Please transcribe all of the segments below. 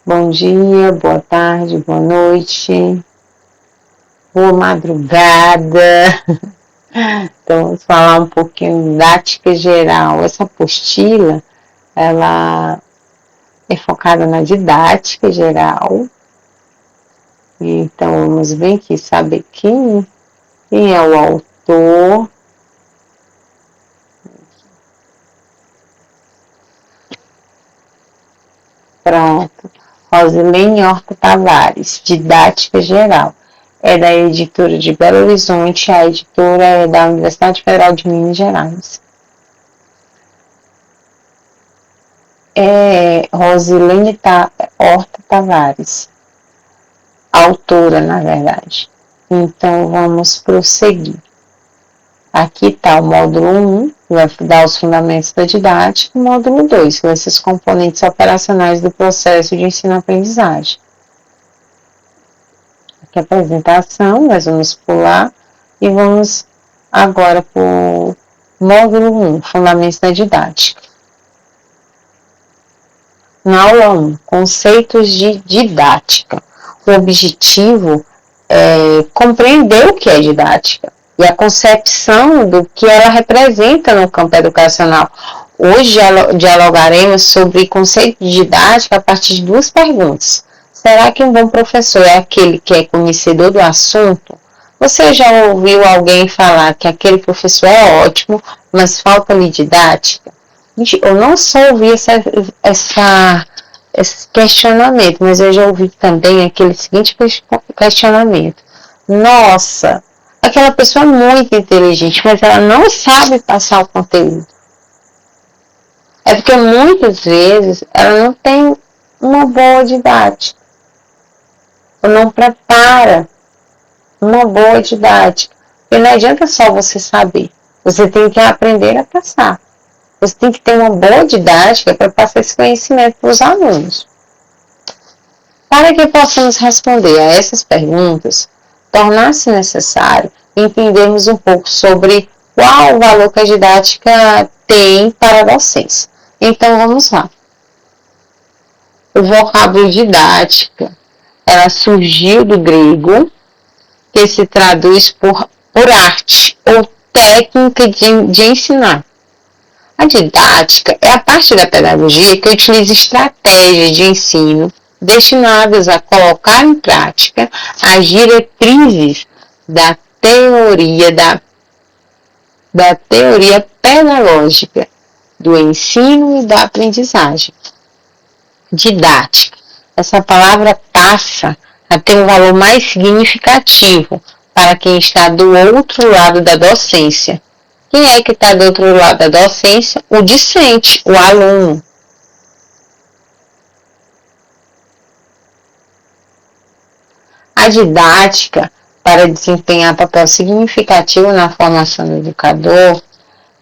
Bom dia, boa tarde, boa noite, boa madrugada. Então, vamos falar um pouquinho de didática geral. Essa apostila, ela é focada na didática geral. Então, vamos ver aqui, saber quem é o autor. Pronto. Rosilene Horta Tavares, didática geral. É da editora de Belo Horizonte, a editora é da Universidade Federal de Minas Gerais. É Rosilene Horta Tavares, autora, na verdade. Então, vamos prosseguir. Aqui está o módulo 1, que vai dar os fundamentos da didática, e o módulo 2, que vai ser os componentes operacionais do processo de ensino-aprendizagem. Aqui a apresentação, nós vamos pular e vamos agora para o módulo 1, fundamentos da didática. Na aula 1, conceitos de didática. O objetivo é compreender o que é didática e a concepção do que ela representa no campo educacional. Hoje dialogaremos sobre conceito de didática a partir de duas perguntas. Será que um bom professor é aquele que é conhecedor do assunto? Você já ouviu alguém falar que aquele professor é ótimo, mas falta-lhe didática? Eu não só ouvi esse questionamento, mas eu já ouvi também aquele seguinte questionamento. Nossa, aquela pessoa é muito inteligente, mas ela não sabe passar o conteúdo. É porque muitas vezes ela não tem uma boa didática, ou não prepara uma boa didática. Porque não adianta só você saber, você tem que aprender a passar. Você tem que ter uma boa didática para passar esse conhecimento para os alunos. Para que possamos responder a essas perguntas, tornar-se necessário entendermos um pouco sobre qual o valor que a didática tem para a docência. Então, vamos lá. O vocábulo didática, ela surgiu do grego, que se traduz por arte ou técnica de ensinar. A didática é a parte da pedagogia que utiliza estratégias de ensino destinadas a colocar em prática as diretrizes da teoria pedagógica do ensino e da aprendizagem. Didática. Essa palavra passa a ter um valor mais significativo para quem está do outro lado da docência. Quem é que está do outro lado da docência? O discente, o aluno. A didática, para desempenhar papel significativo na formação do educador,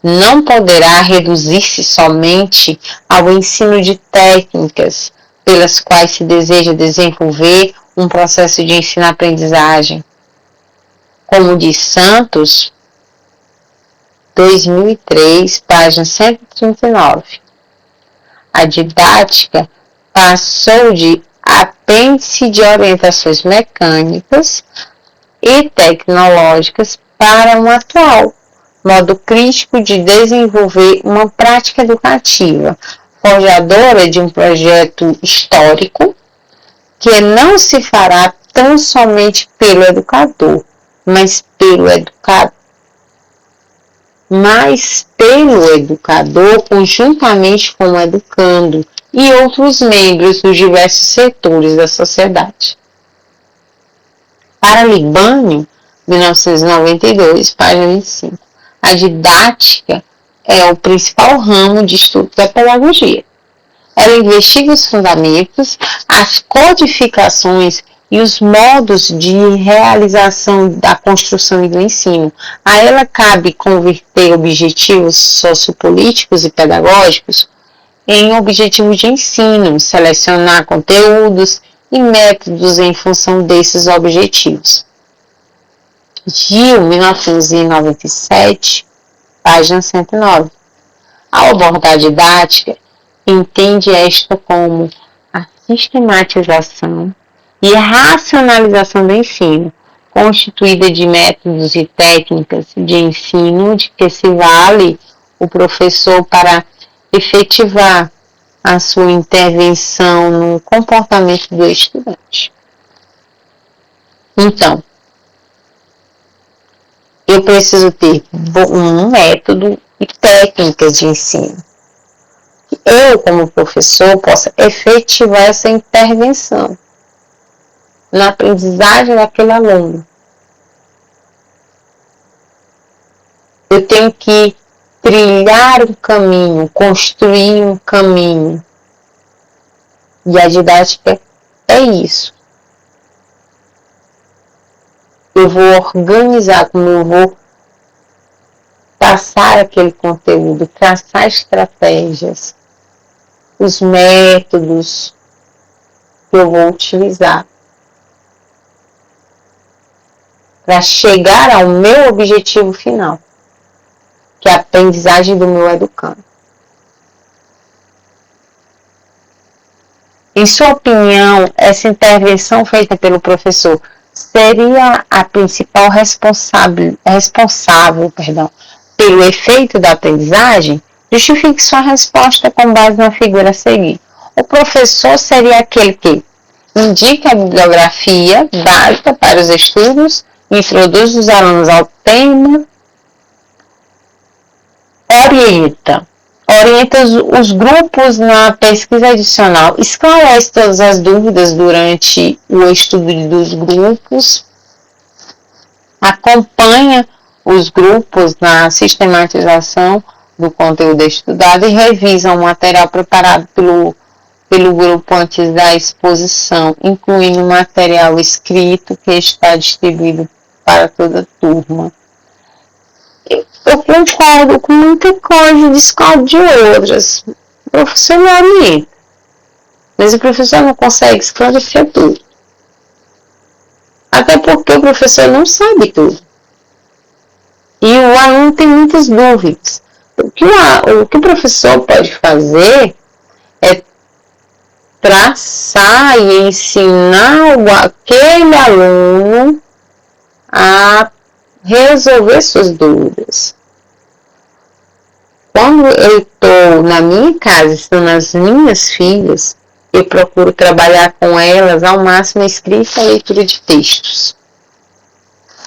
não poderá reduzir-se somente ao ensino de técnicas pelas quais se deseja desenvolver um processo de ensino-aprendizagem. Como diz Santos, 2003, página 139. A didática passou de apêndice de orientações mecânicas e tecnológicas para um atual modo crítico de desenvolver uma prática educativa, forjadora de um projeto histórico que não se fará tão somente pelo educador, mas pelo educador conjuntamente com o educando e outros membros dos diversos setores da sociedade. Para Libânio, 1992, página 25, a didática é o principal ramo de estudo da pedagogia. Ela investiga os fundamentos, as codificações e os modos de realização da construção e do ensino. A ela cabe converter objetivos sociopolíticos e pedagógicos em objetivos de ensino, selecionar conteúdos e métodos em função desses objetivos. Gil, 1997, página 109. Ao abordar a didática, entende esta como a sistematização e racionalização do ensino, constituída de métodos e técnicas de ensino de que se vale o professor para efetivar a sua intervenção no comportamento do estudante. Então, eu preciso ter um método e técnicas de ensino. Eu, como professor, possa efetivar essa intervenção na aprendizagem daquele aluno. Eu tenho que trilhar um caminho, construir um caminho. E a didática é isso. Eu vou organizar, como eu vou passar aquele conteúdo, traçar estratégias, os métodos que eu vou utilizar para chegar ao meu objetivo final, que é a aprendizagem do meu educando. Em sua opinião, essa intervenção feita pelo professor seria a principal responsável pelo efeito da aprendizagem? Justifique sua resposta com base na figura a seguir. O professor seria aquele que indica a bibliografia básica para os estudos, introduz os alunos ao tema, orienta os grupos na pesquisa adicional, esclarece todas as dúvidas durante o estudo dos grupos, acompanha os grupos na sistematização do conteúdo estudado e revisa o material preparado pelo grupo antes da exposição, incluindo o material escrito que está distribuído para toda a turma. Eu concordo com muita coisa, discordo de outras. O professor não orienta, mas o professor não consegue esclarecer tudo. Até porque o professor não sabe tudo. E o aluno tem muitas dúvidas. O que o professor pode fazer é traçar e ensinar aquele aluno a resolver suas dúvidas. Quando eu estou na minha casa, estou nas minhas filhas, eu procuro trabalhar com elas ao máximo a escrita e a leitura de textos.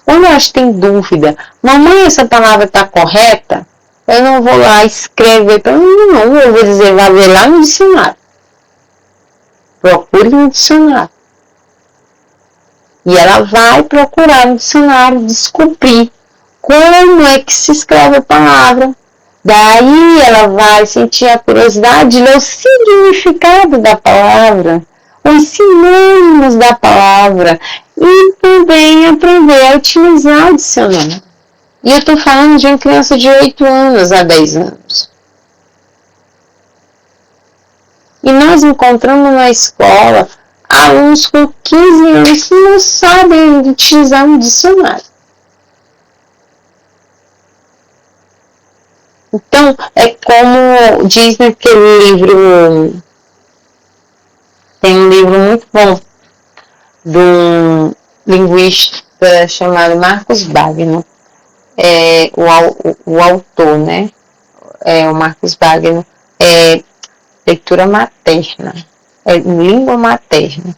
Quando elas têm dúvida, mamãe, essa palavra está correta? Eu não vou lá escrever para mim, não. Eu vou dizer, vai ver lá no dicionário. Procure no dicionário. E ela vai procurar no dicionário, descobrir como é que se escreve a palavra. Daí ela vai sentir a curiosidade de ler o significado da palavra, os sinônimos da palavra e também aprender a utilizar o dicionário. E eu estou falando de uma criança de 8 anos a 10 anos. E nós encontramos na escola alunos com 15 anos que não sabem utilizar um dicionário. Então, é como diz naquele livro, tem um livro muito bom de um linguista chamado Marcos Bagno, o autor, né? O Marcos Bagno, leitura materna, língua materna.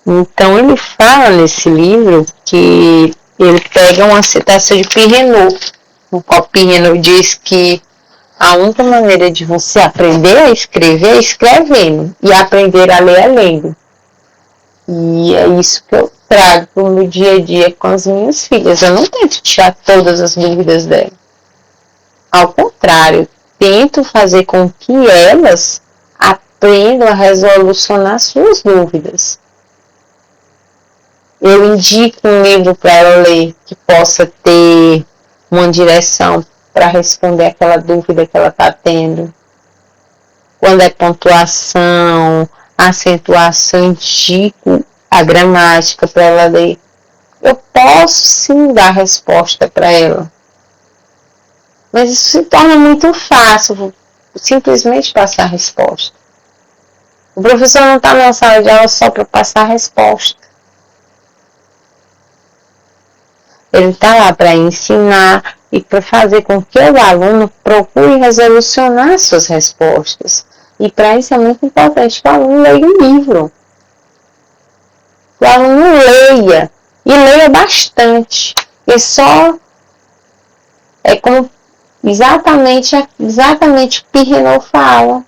Então, ele fala nesse livro que ele pega uma citação de Pirrenot. O Pirrenot diz que a única maneira de você aprender a escrever é escrevendo e aprender a ler é lendo. E é isso que eu trago no dia a dia com as minhas filhas. Eu não tento tirar todas as dúvidas delas. Ao contrário, tento fazer com que elas aprendam a resolucionar suas dúvidas. Eu indico um livro para ela ler que possa ter uma direção para responder aquela dúvida que ela está tendo. Quando é pontuação, acentuação, indico a gramática para ela ler. Eu posso sim dar resposta para ela. Mas isso se torna muito fácil, simplesmente passar a resposta. O professor não está na sala de aula só para passar a resposta. Ele está lá para ensinar e para fazer com que o aluno procure resolucionar suas respostas. E para isso é muito importante que o aluno leia o livro. Que o aluno leia, e leia bastante. E só é como exatamente o que Renault fala.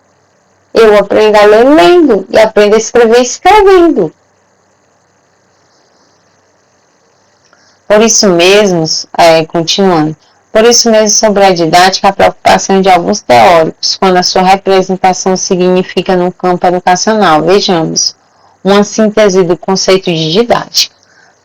Eu aprendo a ler lendo e aprendo a escrever escrevendo. Por isso mesmo, continuando, por isso mesmo sobre a didática, a preocupação de alguns teóricos, quando a sua representação significa no campo educacional. Vejamos, uma síntese do conceito de didática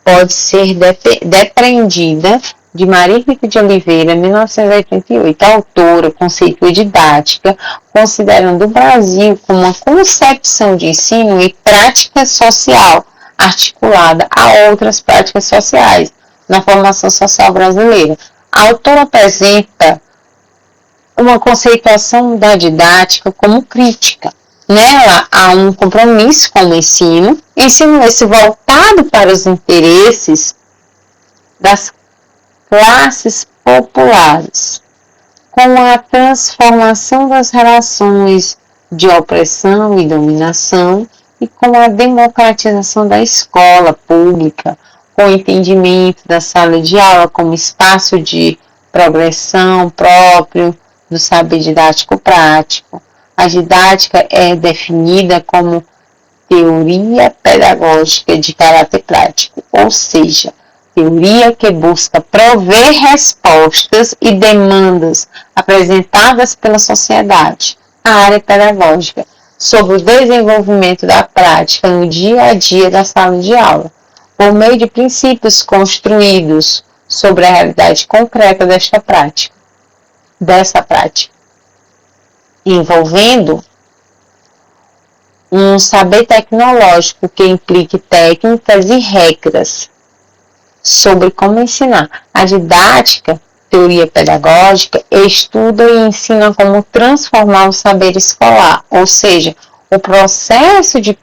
pode ser depreendida de Maria Rita de Oliveira, 1988. A autora conceitua didática, considerando o Brasil como uma concepção de ensino e prática social, articulada a outras práticas sociais, na formação social brasileira. A autora apresenta uma conceituação da didática como crítica. Nela há um compromisso com o ensino esse voltado para os interesses das classes populares, com a transformação das relações de opressão e dominação e com a democratização da escola pública, com o entendimento da sala de aula como espaço de progressão próprio do saber didático prático. A didática é definida como teoria pedagógica de caráter prático, ou seja, teoria que busca prover respostas e demandas apresentadas pela sociedade, a área pedagógica, sobre o desenvolvimento da prática no dia a dia da sala de aula, por meio de princípios construídos sobre a realidade concreta dessa prática, envolvendo um saber tecnológico que implique técnicas e regras sobre como ensinar. A didática, teoria pedagógica, estuda e ensina como transformar o saber escolar, ou seja, o processo de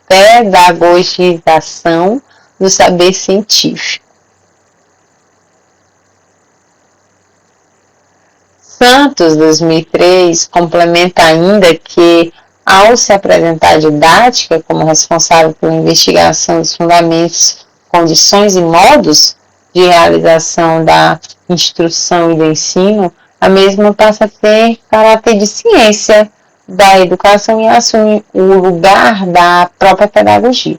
pedagogização do saber científico. Santos, 2003, complementa ainda que, ao se apresentar a didática como responsável pela investigação dos fundamentos, condições e modos de realização da instrução e do ensino, a mesma passa a ter caráter de ciência da educação e assume o lugar da própria pedagogia.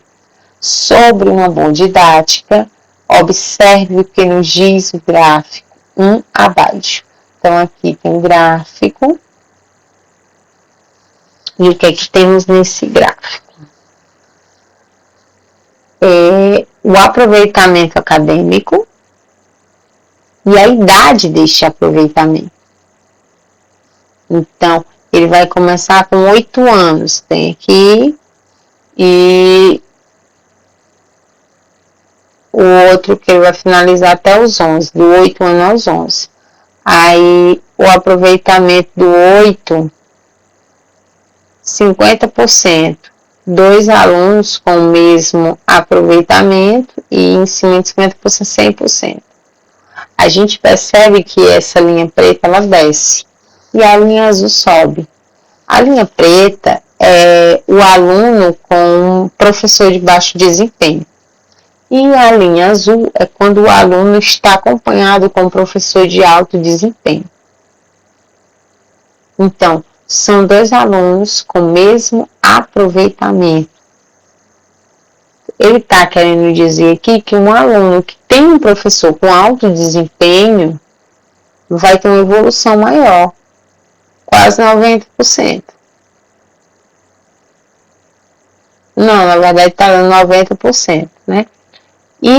Sobre uma boa didática, observe o que nos diz o gráfico 1 abaixo. Então, aqui tem um gráfico. E o que é que temos nesse gráfico? O aproveitamento acadêmico e a idade deste aproveitamento. Então, ele vai começar com 8 anos. Tem aqui. E o outro que ele vai finalizar até os 11. Do 8 anos aos 11. Aí, o aproveitamento do 8, 50%. 2 alunos com o mesmo aproveitamento e em cima de 50%, 100%. A gente percebe que essa linha preta, ela desce e a linha azul sobe. A linha preta é o aluno com professor de baixo desempenho. E a linha azul é quando o aluno está acompanhado com o professor de alto desempenho. Então, são 2 alunos com o mesmo aproveitamento. Ele está querendo dizer aqui que um aluno que tem um professor com alto desempenho vai ter uma evolução maior, quase 90%. Não, na verdade está dando 90%, né? E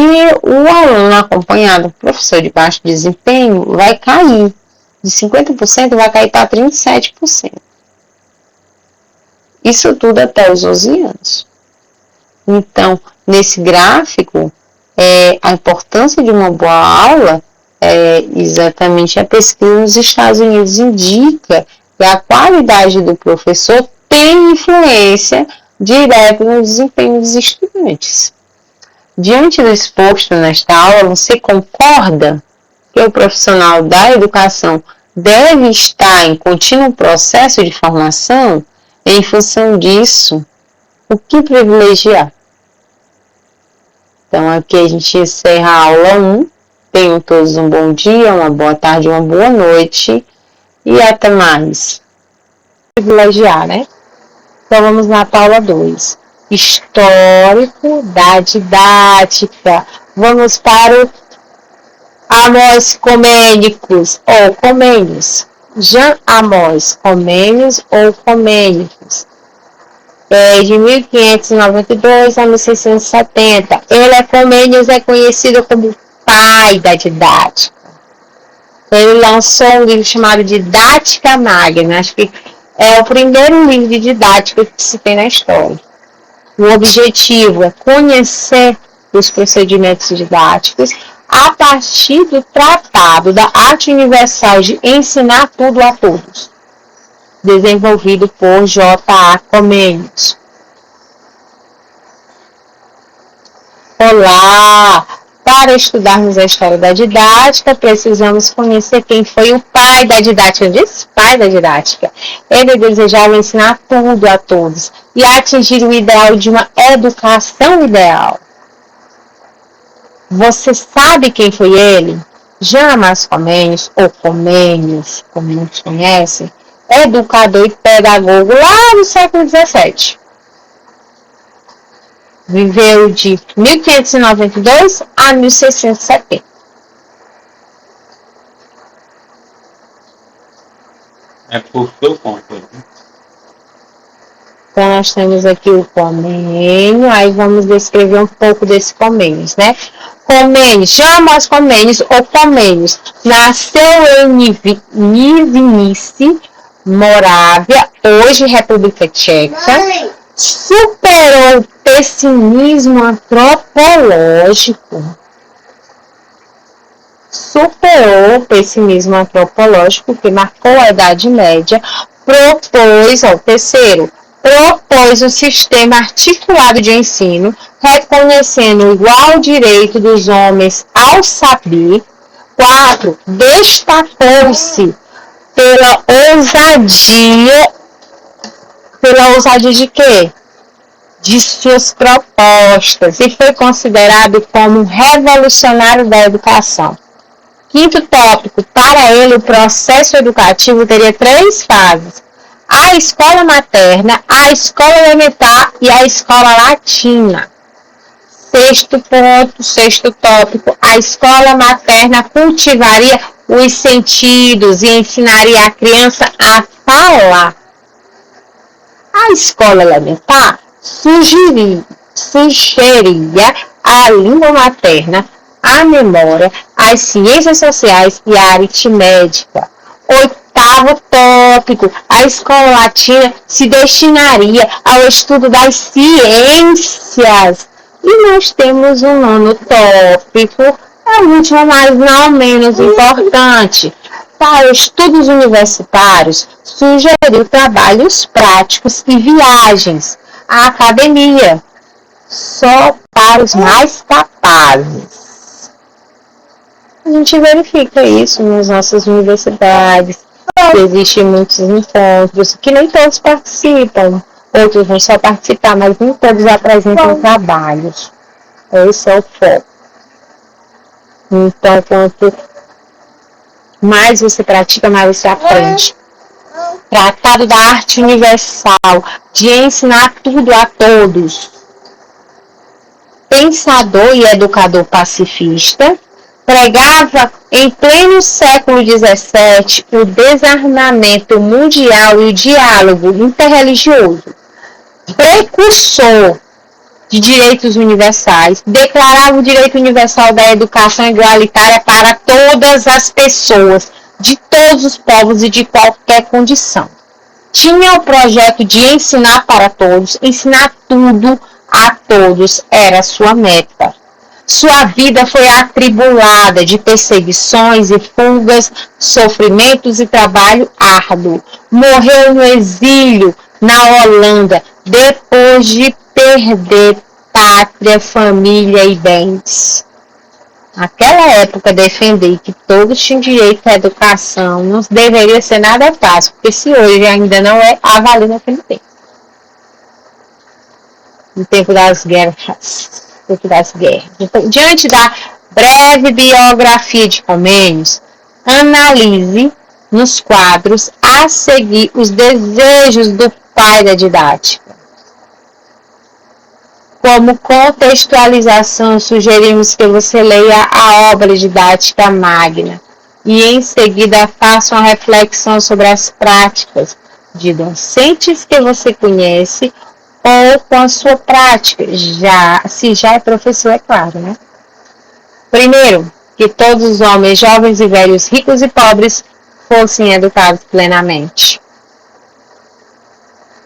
o aluno acompanhado do professor de baixo desempenho vai cair. De 50% vai cair para 37%. Isso tudo até os 11 anos. Então, nesse gráfico, a importância de uma boa aula, exatamente a pesquisa nos Estados Unidos indica que a qualidade do professor tem influência direta no desempenho dos estudantes. Diante do exposto nesta aula, você concorda que o profissional da educação deve estar em contínuo processo de formação? Em função disso, o que privilegiar? Então, aqui a gente encerra a aula 1. Tenham todos um bom dia, uma boa tarde, uma boa noite e até mais. Privilegiar, né? Então, vamos lá para a aula 2. Histórico da didática. Vamos para o Amos Comênicos ou Comênios. Jean Amos Comênios ou Comênicos. De 1592 a 1670. Comênios é conhecido como pai da didática. Ele lançou um livro chamado Didática Magna. Acho que é o primeiro livro de didática que se tem na história. O objetivo é conhecer os procedimentos didáticos a partir do Tratado da Arte Universal de Ensinar Tudo a Todos, desenvolvido por J.A. Comênios. Olá! Para estudarmos a história da didática, precisamos conhecer quem foi o pai da didática. Eu disse pai da didática. Ele desejava ensinar tudo a todos e atingir o ideal de uma educação ideal. Você sabe quem foi ele? Jean Amos Comênios, ou Comênios, como muitos conhecem, educador e pedagogo lá no século XVII. Viveu de 1592 a 1670. É por seu conta. Então, nós temos aqui o Comênio, aí vamos descrever um pouco desse Comênios, né? Comênios, Jean Amos Comênios ou Comênios, nasceu em Nizhny, Morávia, hoje República Tcheca. Superou o pessimismo antropológico. Que marcou a Idade Média. Propôs um sistema articulado de ensino, reconhecendo o igual direito dos homens ao saber. 4. Destacou-se pela ousadia de quê? De suas propostas, e foi considerado como um revolucionário da educação. 5º tópico, para ele o processo educativo teria 3 fases: a escola materna, a escola elementar e a escola latina. 6º tópico, a escola materna cultivaria os sentidos e ensinaria a criança a falar. A escola elementar sugeria a língua materna, a memória, as ciências sociais e a aritmética. 8º tópico, a escola latina se destinaria ao estudo das ciências. E nós temos um 9º tópico, o último, mas não menos importante. Para estudos universitários, sugeriu trabalhos práticos e viagens à academia, só para os mais capazes. A gente verifica isso nas nossas universidades. Existem muitos encontros que nem todos participam, outros vão só participar, mas nem todos apresentam trabalhos. Esse é o foco. Então, quanto mais você pratica, mais você aprende. Tratado da Arte Universal, de ensinar tudo a todos. Pensador e educador pacifista, pregava em pleno século XVII o desarmamento mundial e o diálogo interreligioso. Precursor de direitos universais, declarava o direito universal da educação igualitária para todas as pessoas, de todos os povos e de qualquer condição. Tinha o projeto de ensinar para todos, ensinar tudo a todos, era a sua meta. Sua vida foi atribulada de perseguições e fugas, sofrimentos e trabalho árduo. Morreu no exílio, na Holanda, depois de perder pátria, família e bens. Naquela época, defender que todos tinham direito à educação não deveria ser nada fácil, porque se hoje ainda não é, avalia naquele tempo. No tempo das guerras. Então, diante da breve biografia de Comênios, analise nos quadros a seguir os desejos do pai da didática. Como contextualização, sugerimos que você leia a obra didática magna e, em seguida, faça uma reflexão sobre as práticas de docentes que você conhece ou com a sua prática, se já é professor, é claro, né? Primeiro, que todos os homens, jovens e velhos, ricos e pobres, fossem educados plenamente.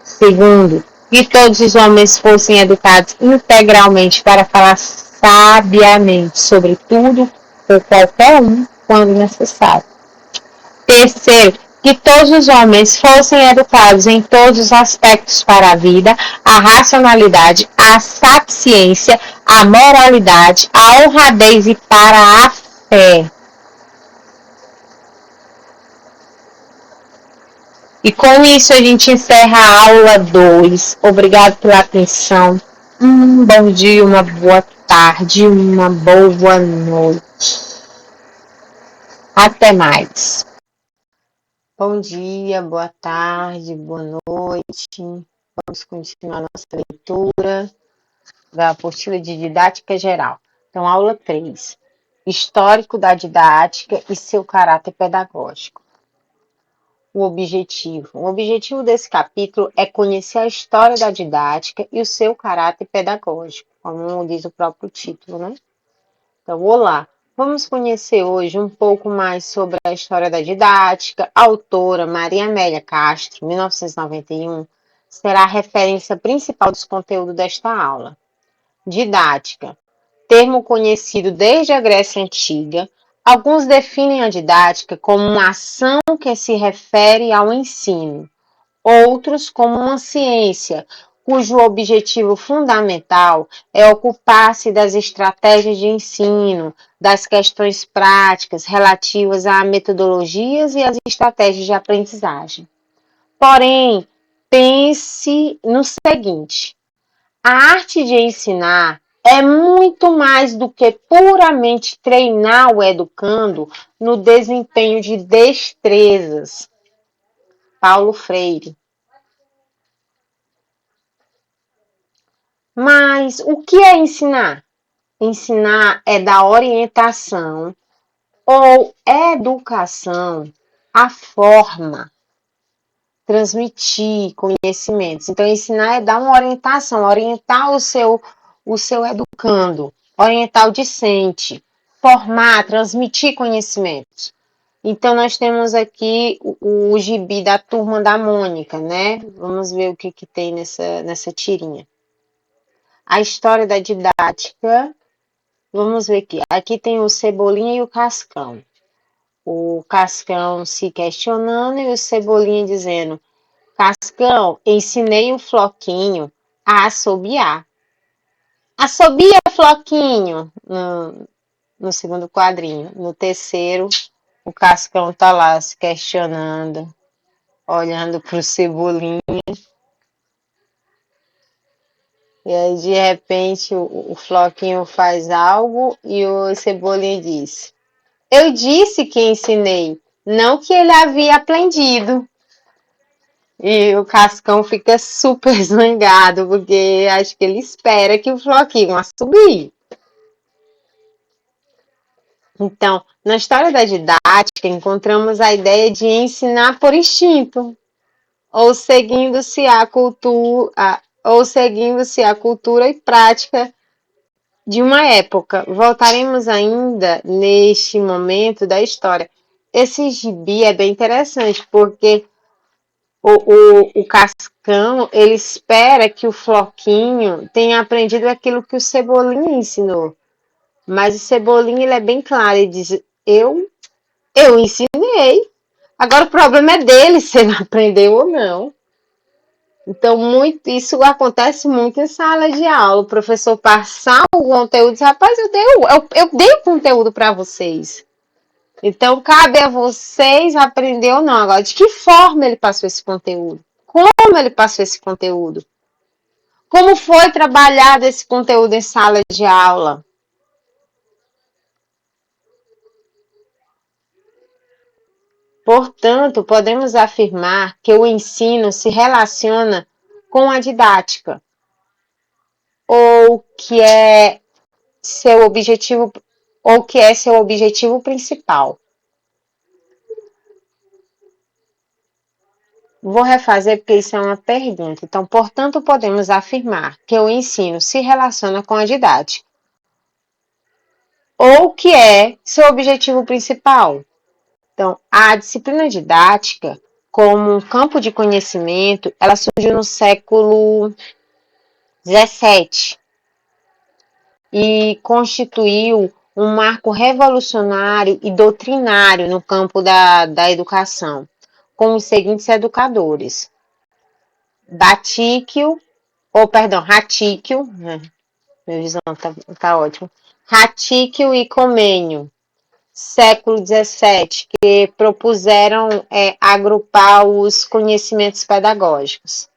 Segundo, que todos os homens fossem educados integralmente para falar sabiamente sobre tudo ou qualquer um quando necessário. Terceiro, que todos os homens fossem educados em todos os aspectos para a vida, a racionalidade, a sapiência, a moralidade, a honradez e para a fé. E com isso a gente encerra a aula 2. Obrigado pela atenção. Um bom dia, uma boa tarde, uma boa noite. Até mais. Bom dia, boa tarde, boa noite. Vamos continuar nossa leitura da apostila de didática geral. Então, aula 3. Histórico da didática e seu caráter pedagógico. O objetivo desse capítulo é conhecer a história da didática e o seu caráter pedagógico, como diz o próprio título, né? Então, olá! Vamos conhecer hoje um pouco mais sobre a história da didática. A autora Maria Amélia Castro, 1991, será a referência principal dos conteúdos desta aula. Didática. Termo conhecido desde a Grécia Antiga, alguns definem a didática como uma ação que se refere ao ensino, outros como uma ciência, cujo objetivo fundamental é ocupar-se das estratégias de ensino, das questões práticas relativas a metodologias e as estratégias de aprendizagem. Porém, pense no seguinte: a arte de ensinar é muito mais do que puramente treinar o educando no desempenho de destrezas. Paulo Freire. Mas o que é ensinar? Ensinar é dar orientação ou educação, a forma, transmitir conhecimentos. Então, ensinar é dar uma orientação, orientar o seu educando, orientar o discente, formar, transmitir conhecimentos. Então, nós temos aqui o gibi da Turma da Mônica, né? Vamos ver o que tem nessa tirinha. A história da didática, vamos ver aqui. Aqui tem o Cebolinha e o Cascão. O Cascão se questionando e o Cebolinha dizendo: Cascão, ensinei o Floquinho a assobiar. Assobia, Floquinho! No segundo quadrinho. No terceiro, o Cascão tá lá se questionando, olhando pro Cebolinha. E aí, de repente, o Floquinho faz algo e o Cebolinha diz: eu disse que ensinei, não que ele havia aprendido. E o Cascão fica super zangado, porque acho que ele espera que o Floquinho assobie. Então, na história da didática, encontramos a ideia de ensinar por instinto, ou seguindo-se a cultura e prática de uma época. Voltaremos ainda neste momento da história. Esse gibi é bem interessante, porque o Cascão, ele espera que o Floquinho tenha aprendido aquilo que o Cebolinha ensinou. Mas o Cebolinha, ele é bem claro, ele diz: eu ensinei. Agora o problema é dele se ele aprendeu ou não. Então, isso acontece muito em sala de aula. O professor passar o conteúdo e diz, rapaz, eu dei o conteúdo para vocês. Então, cabe a vocês aprender ou não. Agora, de que forma ele passou esse conteúdo? Como ele passou esse conteúdo? Como foi trabalhado esse conteúdo em sala de aula? Portanto, podemos afirmar que o ensino se relaciona com a didática, ou que é seu objetivo, ou que é seu objetivo principal. Vou refazer porque isso é uma pergunta. Então, portanto, podemos afirmar que o ensino se relaciona com a didática, ou que é seu objetivo principal. Então, a disciplina didática, como um campo de conhecimento, ela surgiu no século XVII e constituiu um marco revolucionário e doutrinário no campo da educação, com os seguintes educadores: Ratíquio, minha visão tá ótima, Ratíquio e Comênio, século XVII, que propuseram agrupar os conhecimentos pedagógicos.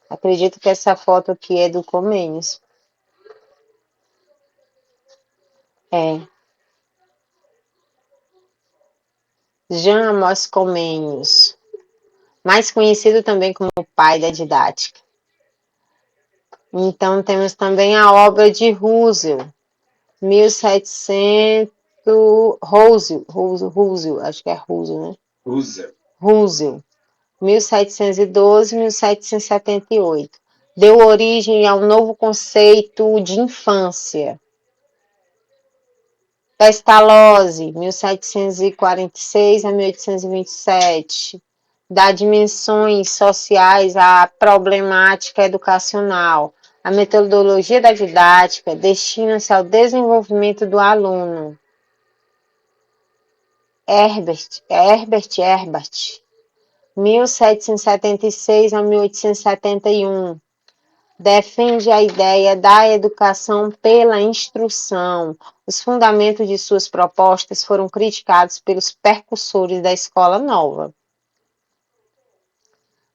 Acredito que essa foto aqui é do Comênios. Jean Amos Comênios, mais conhecido também como o pai da didática. Então, temos também a obra de Russell, 1700, Russell, acho que é Russell, né? Russell, 1712-1778. Deu origem a um novo conceito de infância. Pestalozzi, 1746 a 1827. Dá dimensões sociais à problemática educacional. A metodologia da didática destina-se ao desenvolvimento do aluno. Herbert, 1776 a 1871. Defende a ideia da educação pela instrução. Os fundamentos de suas propostas foram criticados pelos percussores da Escola Nova.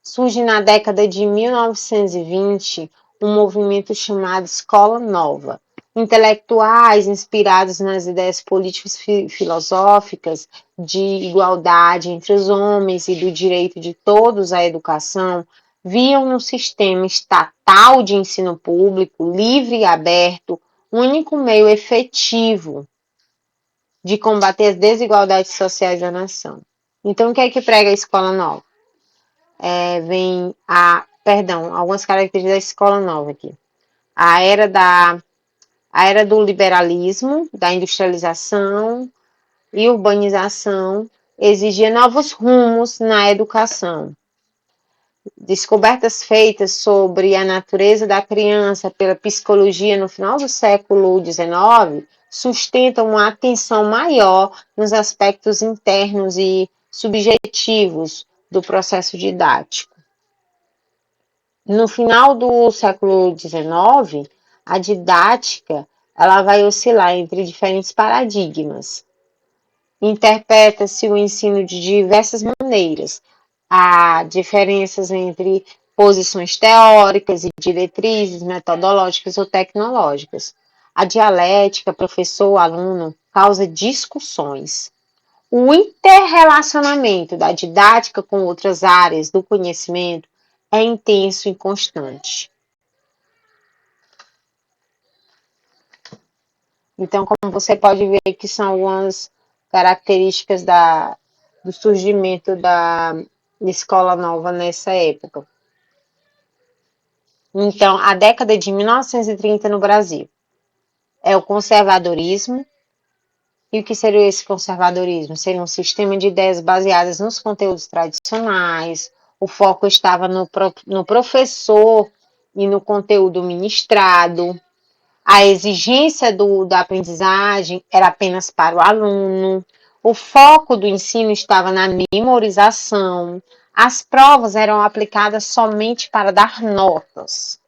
Surge na década de 1920 um movimento chamado Escola Nova. Intelectuais inspirados nas ideias políticas filosóficas de igualdade entre os homens e do direito de todos à educação, viam no sistema estatal de ensino público, livre e aberto, o único meio efetivo de combater as desigualdades sociais da nação. Então, o que é que prega a Escola Nova? Algumas características da Escola Nova aqui. A era do liberalismo, da industrialização e urbanização exigia novos rumos na educação. Descobertas feitas sobre a natureza da criança pela psicologia no final do século XIX sustentam uma atenção maior nos aspectos internos e subjetivos do processo didático. No final do século XIX, a didática ela vai oscilar entre diferentes paradigmas. Interpreta-se o ensino de diversas maneiras. Há diferenças entre posições teóricas e diretrizes metodológicas ou tecnológicas. A dialética professor-aluno causa discussões. O interrelacionamento da didática com outras áreas do conhecimento é intenso e constante. Então, como você pode ver que são algumas características do surgimento da Escola Nova nessa época. Então, a década de 1930 no Brasil é o conservadorismo. E o que seria esse conservadorismo? Seria um sistema de ideias baseadas nos conteúdos tradicionais, o foco estava no professor e no conteúdo ministrado, a exigência da aprendizagem era apenas para o aluno, o foco do ensino estava na memorização, As provas eram aplicadas somente para dar notas,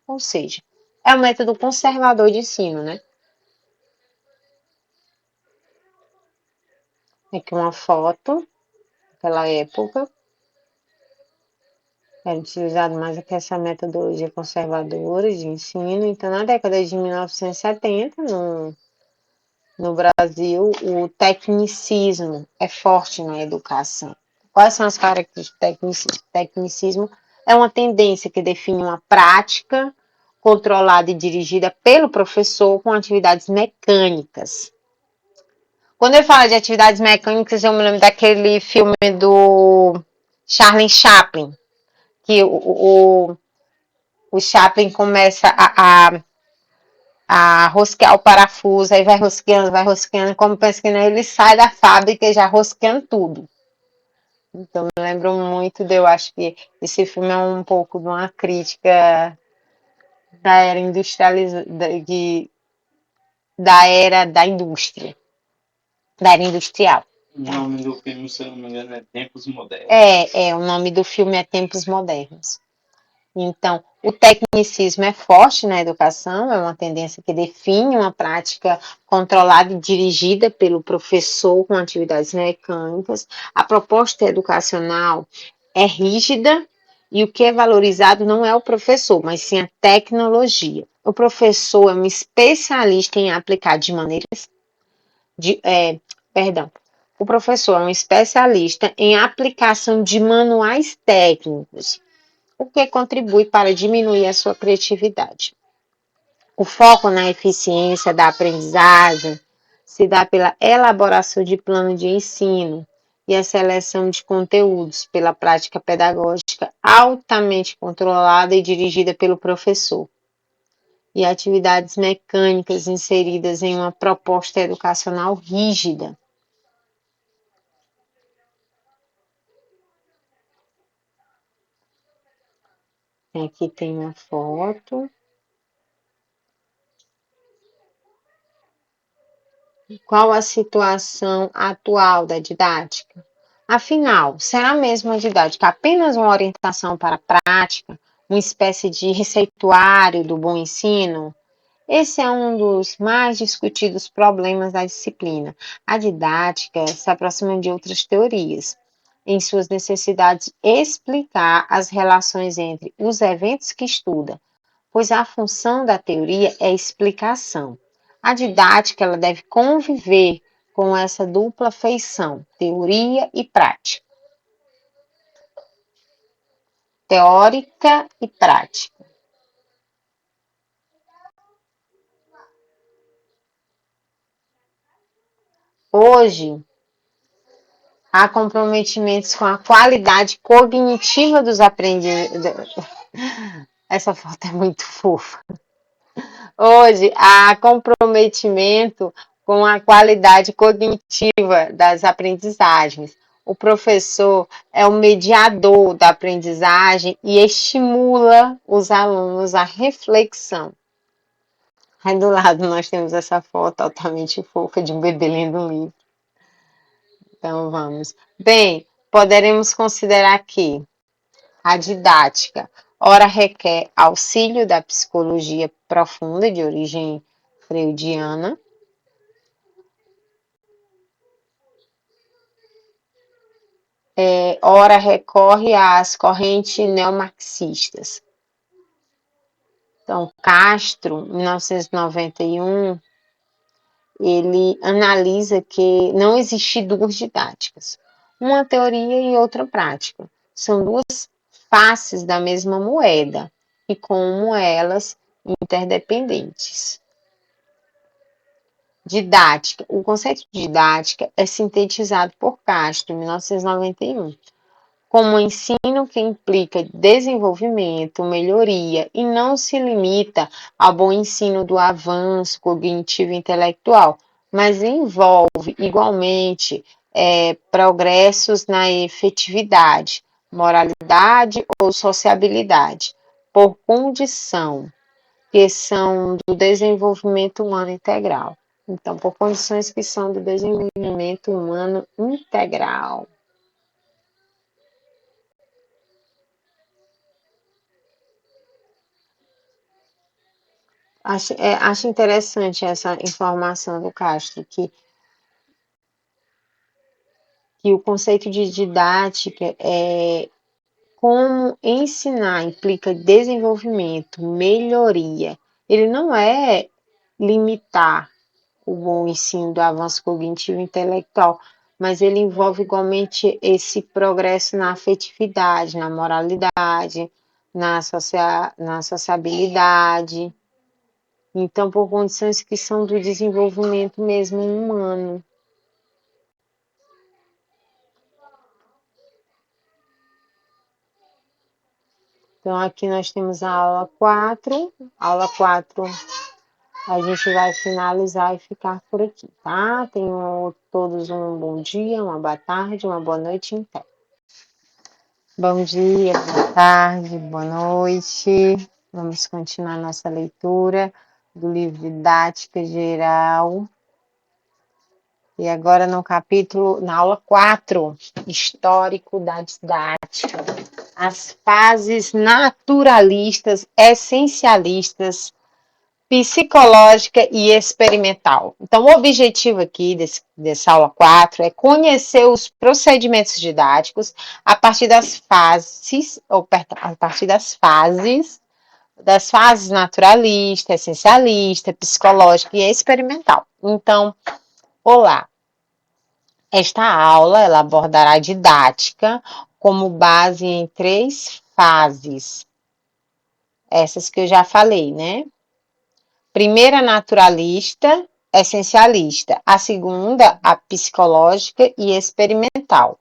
ou seja, é um método conservador de ensino, né? Aqui uma foto daquela época. Era utilizado mais aqui essa metodologia conservadora de ensino. Então, na década de 1970, no Brasil, o tecnicismo é forte na educação. Quais são as características do tecnicismo? É uma tendência que define uma prática controlada e dirigida pelo professor com atividades mecânicas. Quando eu falo de atividades mecânicas, eu me lembro daquele filme do Charlie Chaplin, que o Chaplin começa a rosquear o parafuso, aí vai rosqueando, como pensa que não, ele sai da fábrica já rosqueando tudo. Então, me lembro muito eu acho que esse filme é um pouco de uma crítica da era da era da indústria, da era industrial. O nome do filme, se eu não me engano, é Tempos Modernos. O nome do filme é Tempos Modernos. Então, o tecnicismo é forte na educação, é uma tendência que define uma prática controlada e dirigida pelo professor com atividades mecânicas. A proposta educacional é rígida e o que é valorizado não é o professor, mas sim a tecnologia. O professor é um especialista em aplicar de maneiras de, perdão. O professor é um especialista em aplicação de manuais técnicos, o que contribui para diminuir a sua criatividade. O foco na eficiência da aprendizagem se dá pela elaboração de plano de ensino e a seleção de conteúdos pela prática pedagógica altamente controlada e dirigida pelo professor. E atividades mecânicas inseridas em uma proposta educacional rígida. Aqui tem uma foto. Qual a situação atual da didática? Afinal, será mesmo a didática apenas uma orientação para a prática, uma espécie de receituário do bom ensino? Esse é um dos mais discutidos problemas da disciplina. A didática se aproxima de outras teorias, em suas necessidades explicar as relações entre os eventos que estuda, pois a função da teoria é explicação. A didática ela deve conviver com essa dupla feição, teoria e prática. Teórica e prática. Hoje, há comprometimentos com a qualidade cognitiva dos aprendizes. Essa foto é muito fofa. Hoje, há comprometimento com a qualidade cognitiva das aprendizagens. O professor é o mediador da aprendizagem e estimula os alunos à reflexão. Aí do lado nós temos essa foto altamente fofa de um bebê lendo um livro. Então vamos. Bem, poderemos considerar que a didática, ora requer auxílio da psicologia profunda de origem freudiana, ora recorre às correntes neomarxistas. Então, Castro, em 1991, ele analisa que não existem duas didáticas, uma teoria e outra prática. São duas faces da mesma moeda e como elas interdependentes. Didática. O conceito de didática é sintetizado por Castro, em 1991, como um ensino que implica desenvolvimento, melhoria e não se limita ao bom ensino do avanço cognitivo e intelectual, mas envolve igualmente progressos na efetividade, moralidade ou sociabilidade, por condição que são do desenvolvimento humano integral. Então, por condições que são do desenvolvimento humano integral. Acho interessante essa informação do Castro, que o conceito de didática é como ensinar implica desenvolvimento, melhoria. Ele não é limitar o bom ensino do avanço cognitivo e intelectual, mas ele envolve igualmente esse progresso na afetividade, na moralidade, na sociabilidade. Então, por condições que são do desenvolvimento mesmo humano. Então, aqui nós temos a aula 4. Aula 4, a gente vai finalizar e ficar por aqui, tá? Tenham todos um bom dia, uma boa tarde, uma boa noite em pé. Bom dia, boa tarde, boa noite. Vamos continuar nossa leitura do livro Didática Geral. E agora na aula 4, Histórico da Didática. As fases naturalistas, essencialistas, psicológica e experimental. Então, o objetivo aqui dessa aula 4 é conhecer os procedimentos didáticos a partir das fases naturalista, essencialista, psicológica e experimental. Então, olá, esta aula ela abordará a didática como base em 3 fases. Essas que eu já falei, né? Primeira, naturalista, essencialista. A segunda, a psicológica e experimental.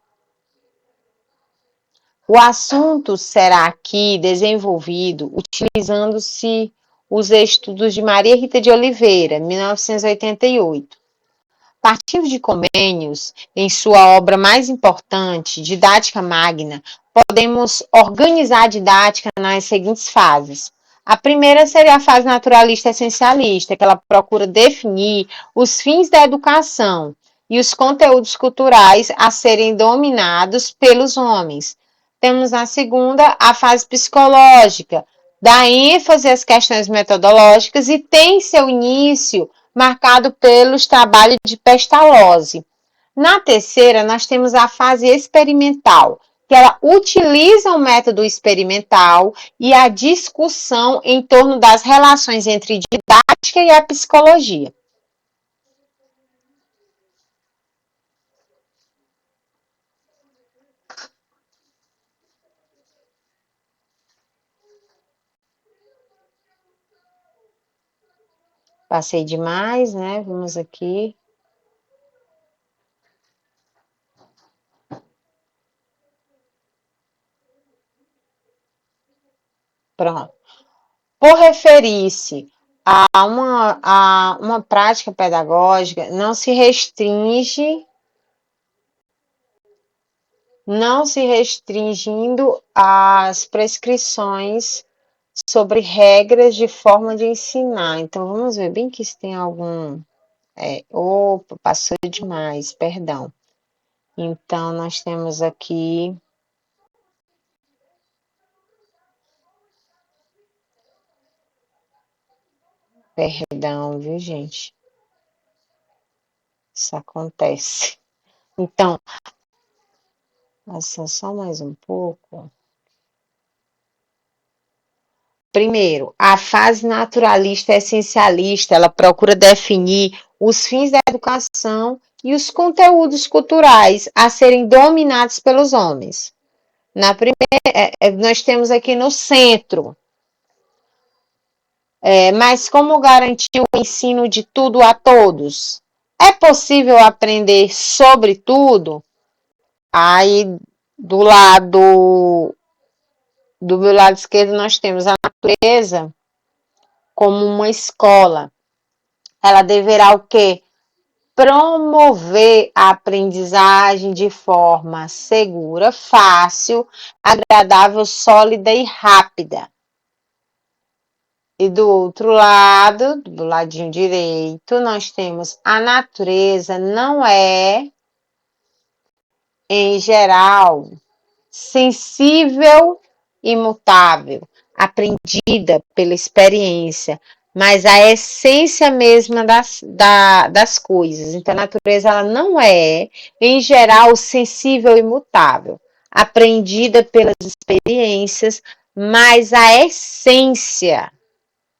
O assunto será aqui desenvolvido utilizando-se os estudos de Maria Rita de Oliveira, 1988. Partindo de Comênios, em sua obra mais importante, Didática Magna, podemos organizar a didática nas seguintes fases. A primeira seria a fase naturalista essencialista, que ela procura definir os fins da educação e os conteúdos culturais a serem dominados pelos homens. Temos na segunda a fase psicológica, dá ênfase às questões metodológicas e tem seu início marcado pelos trabalhos de Pestalozzi. Na terceira, nós temos a fase experimental, que ela utiliza o método experimental e a discussão em torno das relações entre didática e a psicologia. Passei demais, né? Vamos aqui. Pronto. Por referir-se a uma prática pedagógica, não se restringindo às prescrições sobre regras de forma de ensinar. Então, vamos ver bem que se tem algum... Opa, passou demais, perdão. Então, nós temos aqui... Perdão, viu, gente? Isso acontece. Então, assim, só mais um pouco. Primeiro, a fase naturalista essencialista, ela procura definir os fins da educação e os conteúdos culturais a serem dominados pelos homens. Na primeira, nós temos aqui no centro, mas como garantir o ensino de tudo a todos? É possível aprender sobre tudo? Aí, do meu lado esquerdo, nós temos a natureza como uma escola. Ela deverá o quê? Promover a aprendizagem de forma segura, fácil, agradável, sólida e rápida. E do outro lado, do ladinho direito, nós temos a natureza não é, em geral, sensível e mutável, aprendida pela experiência, mas a essência mesma das coisas. Então, a natureza ela não é, em geral, sensível e mutável, aprendida pelas experiências, mas a essência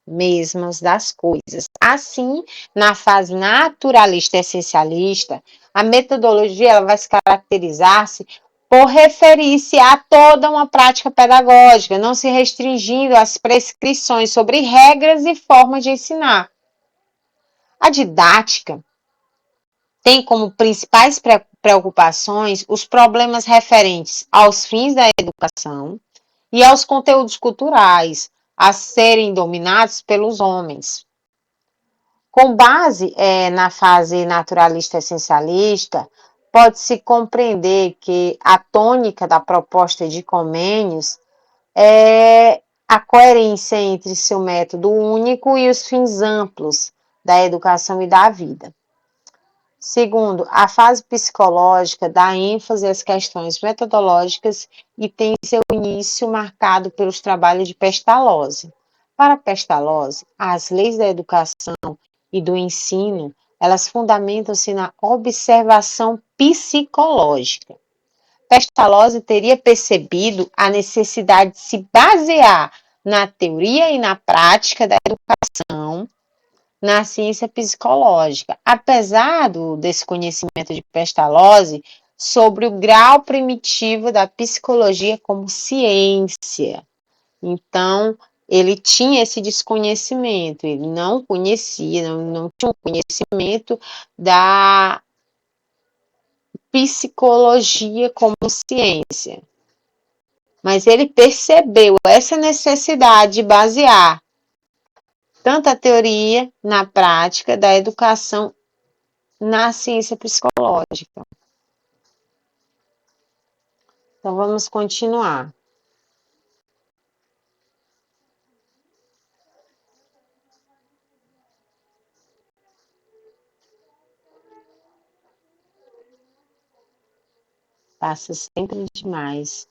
mesmas das coisas. Assim, na fase naturalista e essencialista, a metodologia ela vai se caracterizar-se por referir-se a toda uma prática pedagógica, não se restringindo às prescrições sobre regras e formas de ensinar. A didática tem como principais preocupações os problemas referentes aos fins da educação e aos conteúdos culturais a serem dominados pelos homens. Com base na fase naturalista essencialista, pode-se compreender que a tônica da proposta de Comênios é a coerência entre seu método único e os fins amplos da educação e da vida. Segundo, a fase psicológica dá ênfase às questões metodológicas e tem seu início marcado pelos trabalhos de Pestalozzi. Para Pestalozzi, as leis da educação e do ensino, elas fundamentam-se na observação psicológica. Pestalozzi teria percebido a necessidade de se basear na teoria e na prática da educação na ciência psicológica, apesar do desconhecimento de Pestalozzi sobre o grau primitivo da psicologia como ciência. Então, ele tinha esse desconhecimento, ele não conhecia, não tinha o conhecimento da psicologia como ciência. Mas ele percebeu essa necessidade de basear tanto a teoria na prática da educação na ciência psicológica. Então, vamos continuar. Passa sempre demais.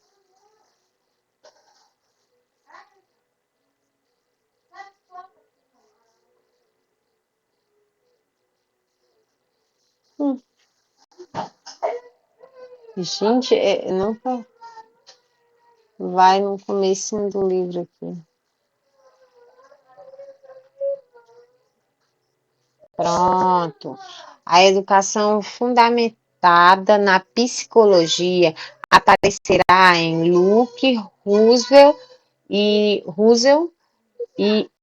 Gente, nunca vai no começo do livro aqui. Pronto. A educação fundamentada na psicologia aparecerá em Luke, Roosevelt e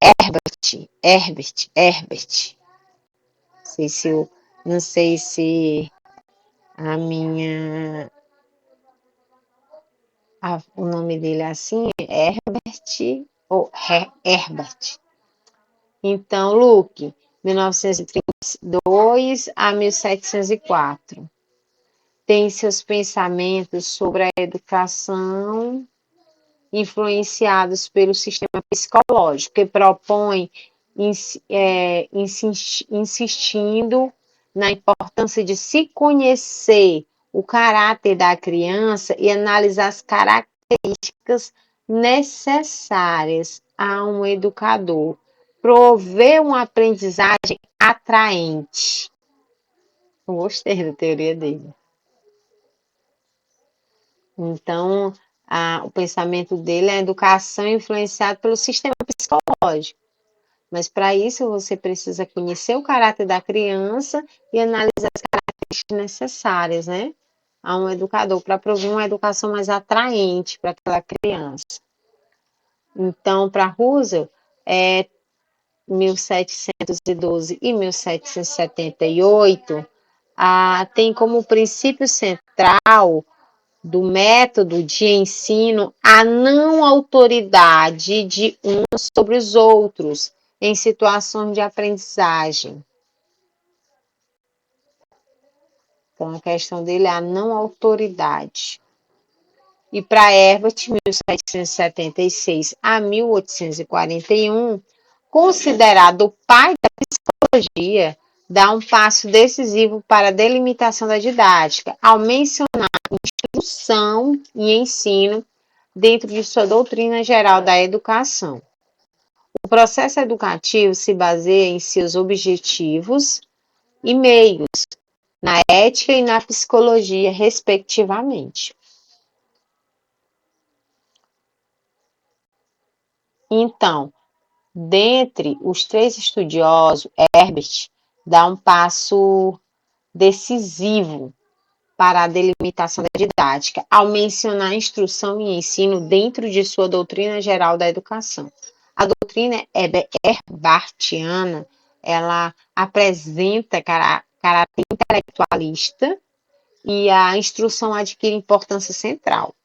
Herbert. Não sei se o nome dele é assim, Herbert ou Herbert. Então, Luke, 1932 a 1704. Tem seus pensamentos sobre a educação influenciados pelo sistema psicológico, que propõe, insistindo na importância de se conhecer o caráter da criança e analisar as características necessárias a um educador, prover uma aprendizagem atraente. Eu gostei da teoria dele. Então, o pensamento dele é a educação influenciada pelo sistema psicológico. Mas para isso você precisa conhecer o caráter da criança e analisar as características necessárias, né? A um educador, para prover uma educação mais atraente para aquela criança. Então, para Roosevelt, 1712 e 1778, tem como princípio central do método de ensino a não autoridade de uns sobre os outros em situações de aprendizagem. Então, a questão dele é a não autoridade. E para Herbert, 1776 a 1841, considerado o pai da psicologia, dá um passo decisivo para a delimitação da didática, ao mencionar instrução e ensino dentro de sua doutrina geral da educação. O processo educativo se baseia em seus objetivos e meios, na ética e na psicologia, respectivamente. Então, dentre os três estudiosos, Herbert dá um passo decisivo para a delimitação da didática, ao mencionar a instrução e ensino dentro de sua doutrina geral da educação. A doutrina herbartiana, ela apresenta caráter intelectualista e a instrução adquire importância central.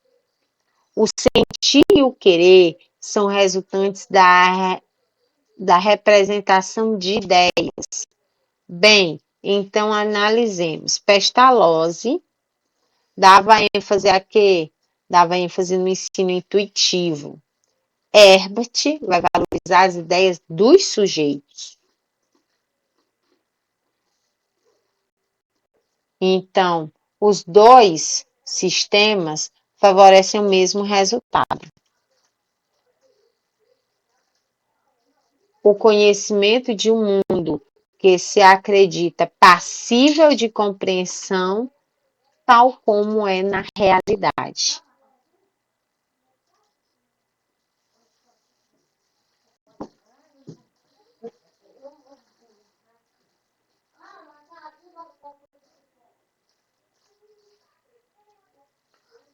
O sentir e o querer são resultantes da representação de ideias. Bem, então analisemos. Pestalozzi dava ênfase a quê? Dava ênfase no ensino intuitivo. Herbert vai valorizar as ideias dos sujeitos. Então, os dois sistemas favorecem o mesmo resultado. O conhecimento de um mundo que se acredita passível de compreensão, tal como é na realidade.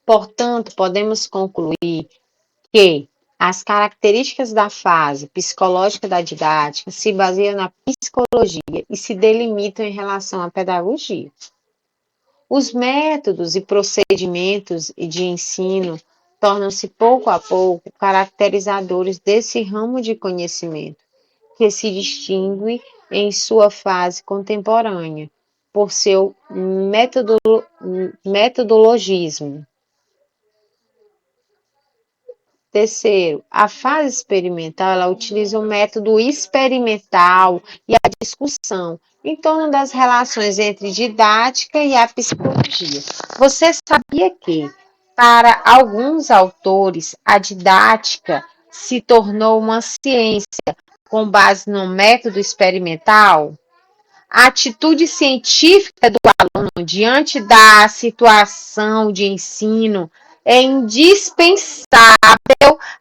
Portanto, podemos concluir que as características da fase psicológica da didática se baseiam na psicologia e se delimitam em relação à pedagogia. Os métodos e procedimentos de ensino tornam-se pouco a pouco caracterizadores desse ramo de conhecimento, que se distingue em sua fase contemporânea por seu metodologismo. Terceiro, a fase experimental, ela utiliza o método experimental e a discussão em torno das relações entre didática e a psicologia. Você sabia que, para alguns autores, a didática se tornou uma ciência com base no método experimental? A atitude científica do aluno diante da situação de ensino é indispensável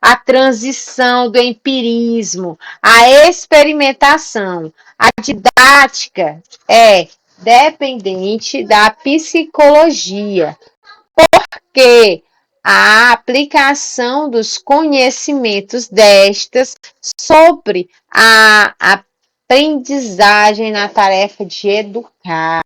à transição do empirismo à experimentação. A didática é dependente da psicologia, porque a aplicação dos conhecimentos destas sobre a aprendizagem na tarefa de educar.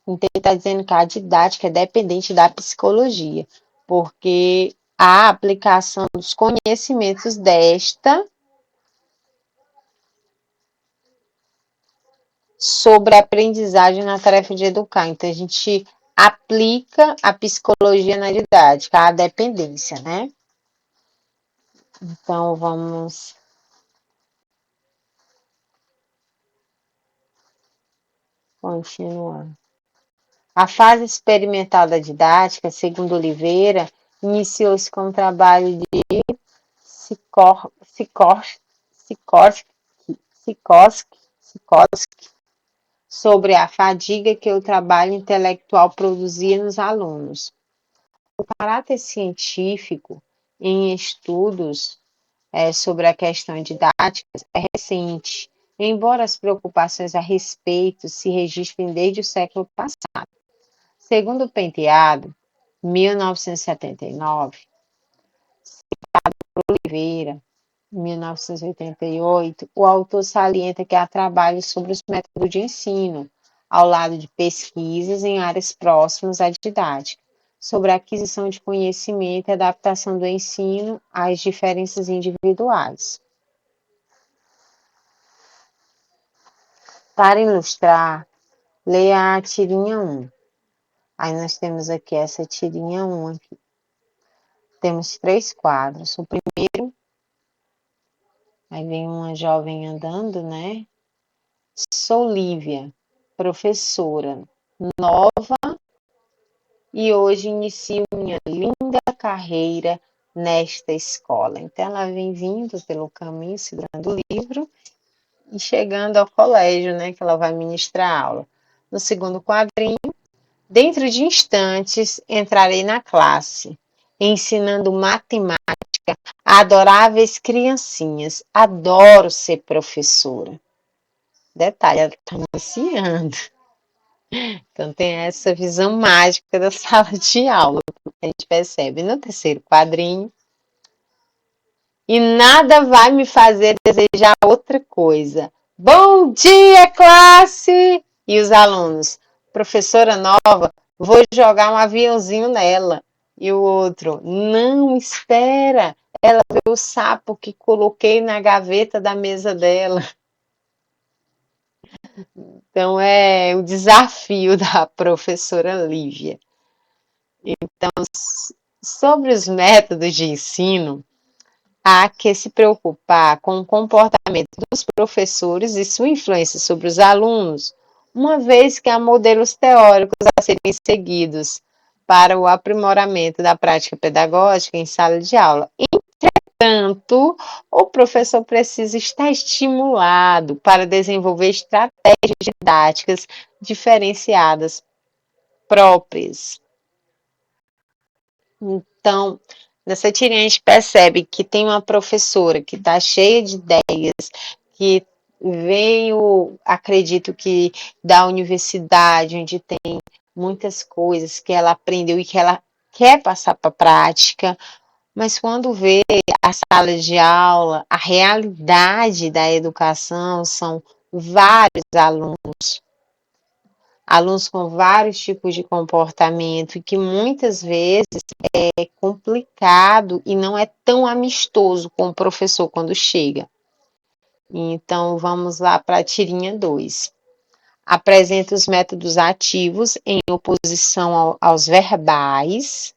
Então, ele está dizendo que a didática é dependente da psicologia, porque a aplicação dos conhecimentos desta sobre a aprendizagem na tarefa de educar. Então, a gente aplica a psicologia na didática, a dependência, né? Então, vamos continuar. A fase experimental da didática, segundo Oliveira, iniciou-se com o trabalho de Sikorsky sobre a fadiga que o trabalho intelectual produzia nos alunos. O caráter científico em estudos sobre a questão didática é recente, embora as preocupações a respeito se registrem desde o século passado. Segundo Penteado, 1979, Oliveira, 1988, o autor salienta que há trabalhos sobre os métodos de ensino, ao lado de pesquisas em áreas próximas à didática, sobre a aquisição de conhecimento e adaptação do ensino às diferenças individuais. Para ilustrar, leia a tirinha 1. Aí nós temos aqui essa tirinha 1 aqui. Temos 3 quadros. O primeiro, aí vem uma jovem andando, né? Sou Lívia, professora, nova, e hoje inicio minha carreira nesta escola. Então, ela vem vindo pelo caminho, segurando o livro e chegando ao colégio, né, que ela vai ministrar aula. No segundo quadrinho, dentro de instantes, entrarei na classe, ensinando matemática a adoráveis criancinhas. Adoro ser professora. Detalhe, ela está iniciando. Então, tem essa visão mágica da sala de aula, que a gente percebe no terceiro quadrinho. E nada vai me fazer desejar outra coisa. Bom dia, classe! E os alunos, professora nova, vou jogar um aviãozinho nela. E o outro, não, espera, ela vê o sapo que coloquei na gaveta da mesa dela. Então, é o desafio da professora Lívia. Então, sobre os métodos de ensino, há que se preocupar com o comportamento dos professores e sua influência sobre os alunos, uma vez que há modelos teóricos a serem seguidos para o aprimoramento da prática pedagógica em sala de aula. Entretanto, o professor precisa estar estimulado para desenvolver estratégias didáticas diferenciadas próprias. Então, nessa tirinha a gente percebe que tem uma professora que está cheia de ideias, que veio, acredito que da universidade, onde tem muitas coisas que ela aprendeu e que ela quer passar para a prática, mas quando vê a sala de aula, a realidade da educação são vários alunos com vários tipos de comportamento e que muitas vezes é complicado e não é tão amistoso com o professor quando chega. Então, vamos lá para a tirinha 2. Apresenta os métodos ativos em oposição aos verbais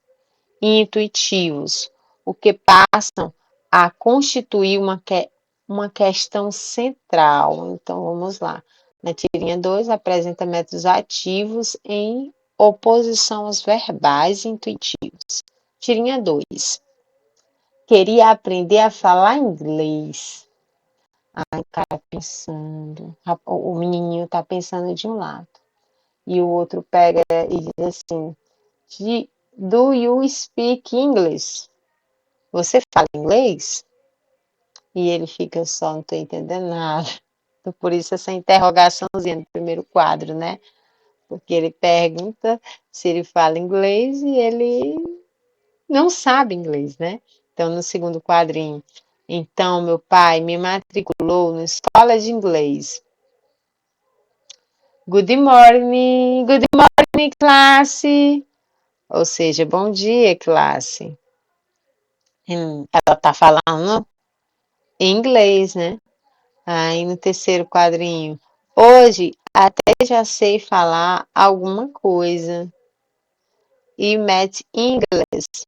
e intuitivos, o que passam a constituir uma questão central. Então, vamos lá. Na tirinha 2, apresenta métodos ativos em oposição aos verbais e intuitivos. Tirinha 2. Queria aprender a falar inglês. Ai, o cara pensando. O menininho tá pensando de um lado. E o outro pega e diz assim: Do you speak English? Você fala inglês? E ele fica só, não tô entendendo nada. Então, por isso essa interrogaçãozinha no primeiro quadro, né? Porque ele pergunta se ele fala inglês e ele não sabe inglês, né? Então, no segundo quadrinho, então meu pai me matriculou na escola de inglês. Good morning, classe. Ou seja, bom dia, classe. Ela tá falando em inglês, né? Aí no terceiro quadrinho, hoje até já sei falar alguma coisa. E met English.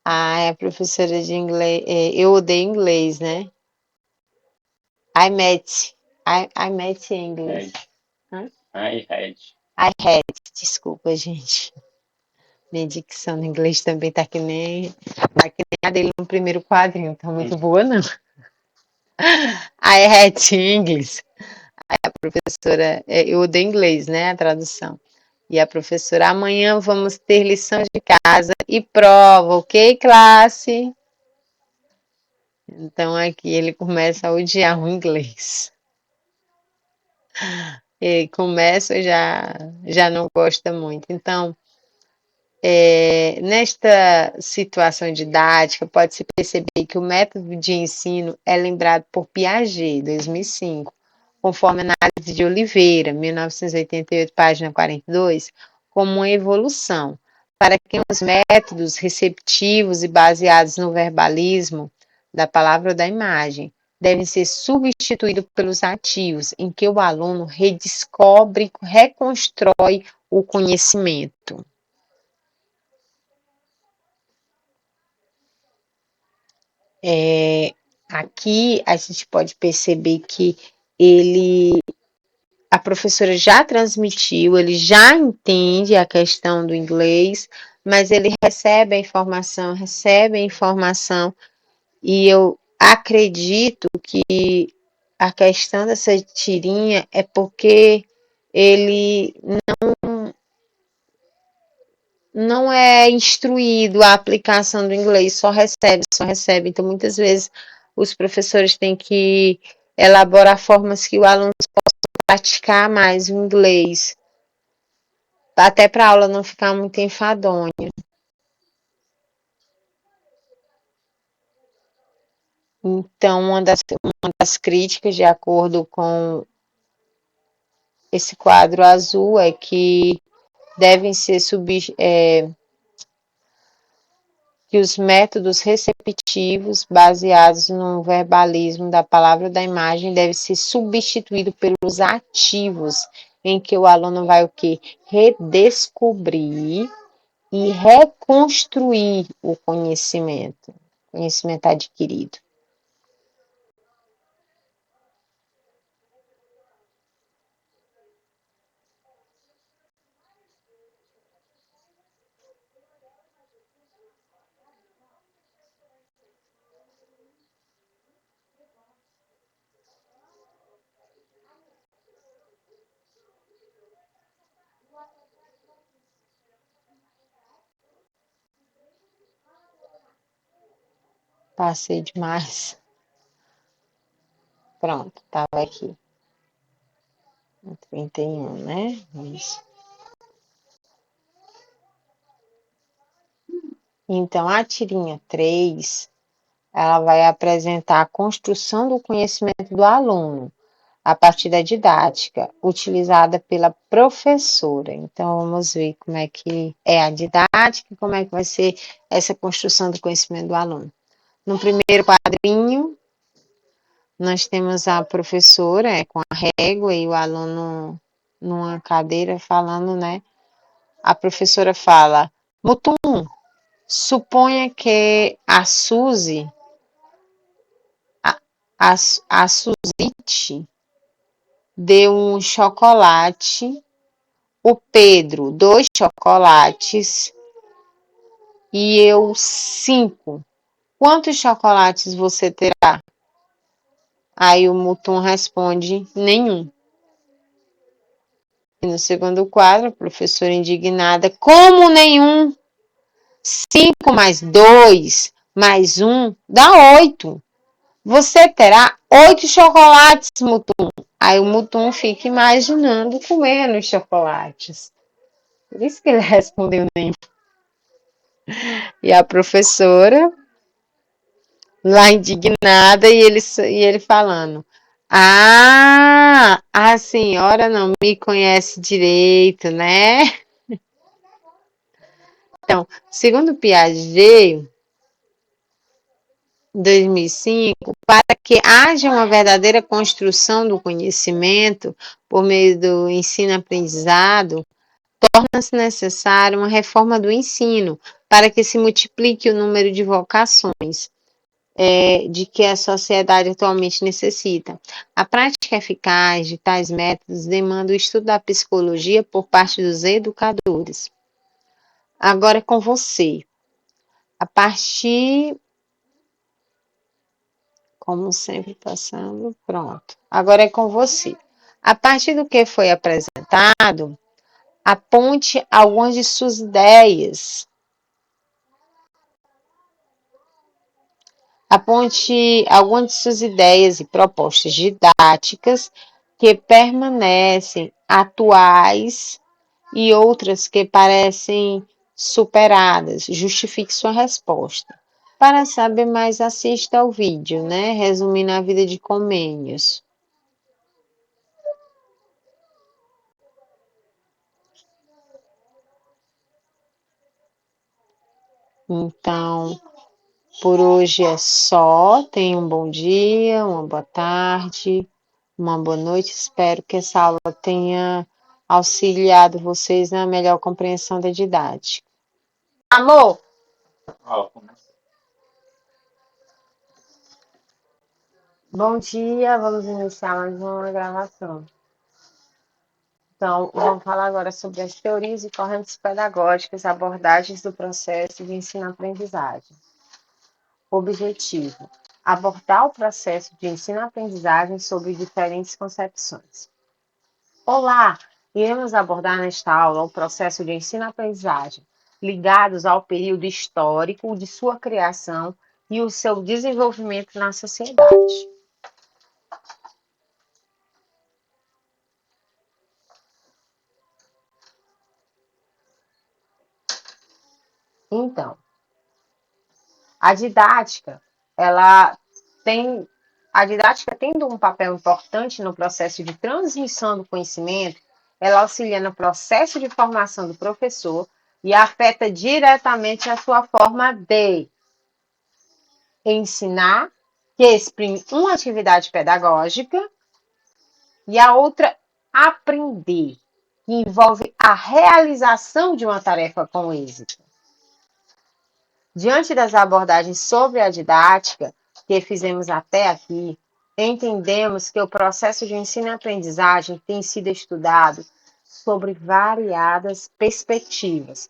A professora de inglês, eu odeio inglês, né? I met English. I had, desculpa, gente. Minha dicção no inglês também tá que nem a dele no primeiro quadrinho, tá muito boa, não. I had English. Aí a professora, eu odeio inglês, né? A tradução. E a professora, amanhã vamos ter lição de casa e prova, ok, classe? Então aqui ele começa a odiar o inglês. Ele começa já não gosta muito. Então, nesta situação didática, pode-se perceber que o método de ensino é lembrado por Piaget, 2005, conforme a análise de Oliveira, 1988, página 42, como uma evolução, para que os métodos receptivos e baseados no verbalismo da palavra ou da imagem devem ser substituídos pelos ativos, em que o aluno redescobre, reconstrói o conhecimento. Aqui a gente pode perceber que ele a professora já transmitiu, ele já entende a questão do inglês, mas ele recebe a informação, e eu acredito que a questão dessa tirinha é porque ele não é instruído a aplicação do inglês, só recebe, só recebe. Então, muitas vezes, os professores têm que elaborar formas que o aluno possa praticar mais o inglês, até para a aula não ficar muito enfadonha. Então, uma das críticas, de acordo com esse quadro azul, é que devem ser que os métodos receptivos baseados no verbalismo da palavra ou da imagem devem ser substituídos pelos ativos, em que o aluno vai o quê? Redescobrir e reconstruir o conhecimento adquirido. Passei demais. Pronto, estava aqui. 31, né? Isso. Então, a tirinha 3, ela vai apresentar a construção do conhecimento do aluno a partir da didática utilizada pela professora. Então, vamos ver como é que é a didática e como é que vai ser essa construção do conhecimento do aluno. No primeiro quadrinho, nós temos a professora com a régua e o aluno numa cadeira falando, né? A professora fala: Mutum, suponha que a Suzy, a Suzite, deu um chocolate, o Pedro 2 chocolates e eu 5. Quantos chocolates você terá? Aí o Mutum responde: nenhum. E no segundo quadro, a professora indignada: como nenhum? 5 mais 2 mais 1 dá 8. Você terá 8 chocolates, Mutum. Aí o Mutum fica imaginando comendo os chocolates. Por isso que ele respondeu nenhum. E a professora, lá indignada, e ele falando: ah, a senhora não me conhece direito, né? Então, segundo Piaget, 2005, para que haja uma verdadeira construção do conhecimento por meio do ensino-aprendizado, torna-se necessária uma reforma do ensino para que se multiplique o número de vocações de que a sociedade atualmente necessita. A prática eficaz de tais métodos demanda o estudo da psicologia por parte dos educadores. Agora é com você. A partir, como sempre, passando, pronto. Agora é com você. A partir do que foi apresentado, aponte algumas de suas ideias. Aponte algumas de suas ideias e propostas didáticas que permanecem atuais e outras que parecem superadas. Justifique sua resposta. Para saber mais, assista ao vídeo, né? Resumindo a vida de Comênios. Então, por hoje é só. Tenha um bom dia, uma boa tarde, uma boa noite. Espero que essa aula tenha auxiliado vocês na melhor compreensão da didática. Amor! Bom dia, vamos iniciar mais uma gravação. Então, vamos falar agora sobre as teorias e correntes pedagógicas, abordagens do processo de ensino-aprendizagem. Objetivo: abordar o processo de ensino-aprendizagem sob diferentes concepções. Olá! Iremos abordar nesta aula o processo de ensino-aprendizagem, ligados ao período histórico de sua criação e o seu desenvolvimento na sociedade. Então, a didática, tendo um papel importante no processo de transmissão do conhecimento, ela auxilia no processo de formação do professor e afeta diretamente a sua forma de ensinar, que exprime uma atividade pedagógica, e a outra, aprender, que envolve a realização de uma tarefa com êxito. Diante das abordagens sobre a didática que fizemos até aqui, entendemos que o processo de ensino e aprendizagem tem sido estudado sobre variadas perspectivas.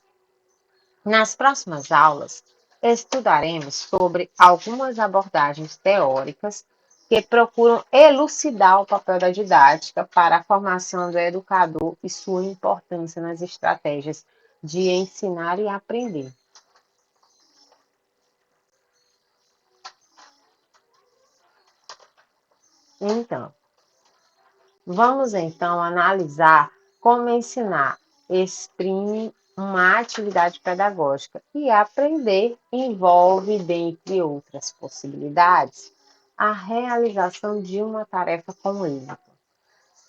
Nas próximas aulas, estudaremos sobre algumas abordagens teóricas que procuram elucidar o papel da didática para a formação do educador e sua importância nas estratégias de ensinar e aprender. Então, vamos então analisar como ensinar exprime uma atividade pedagógica e aprender envolve, dentre outras possibilidades, a realização de uma tarefa com êxito.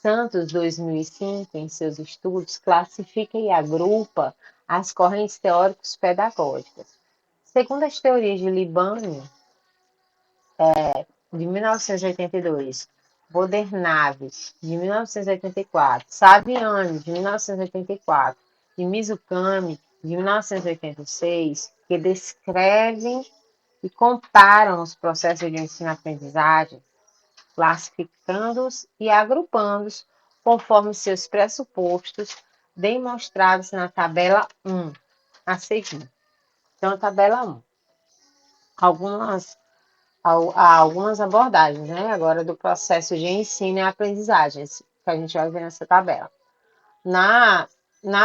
Santos, 2005, em seus estudos, classifica e agrupa as correntes teóricas pedagógicas. Segundo as teorias de Libânio, de 1982, Bodernave, de 1984, Saviani, de 1984, e Mizukami, de 1986, que descrevem e comparam os processos de ensino-aprendizagem, classificando-os e agrupando-os conforme seus pressupostos demonstrados na tabela 1, a seguir. Então, a tabela 1. Há algumas abordagens, né? Agora do processo de ensino e aprendizagem, que a gente vai ver nessa tabela. Na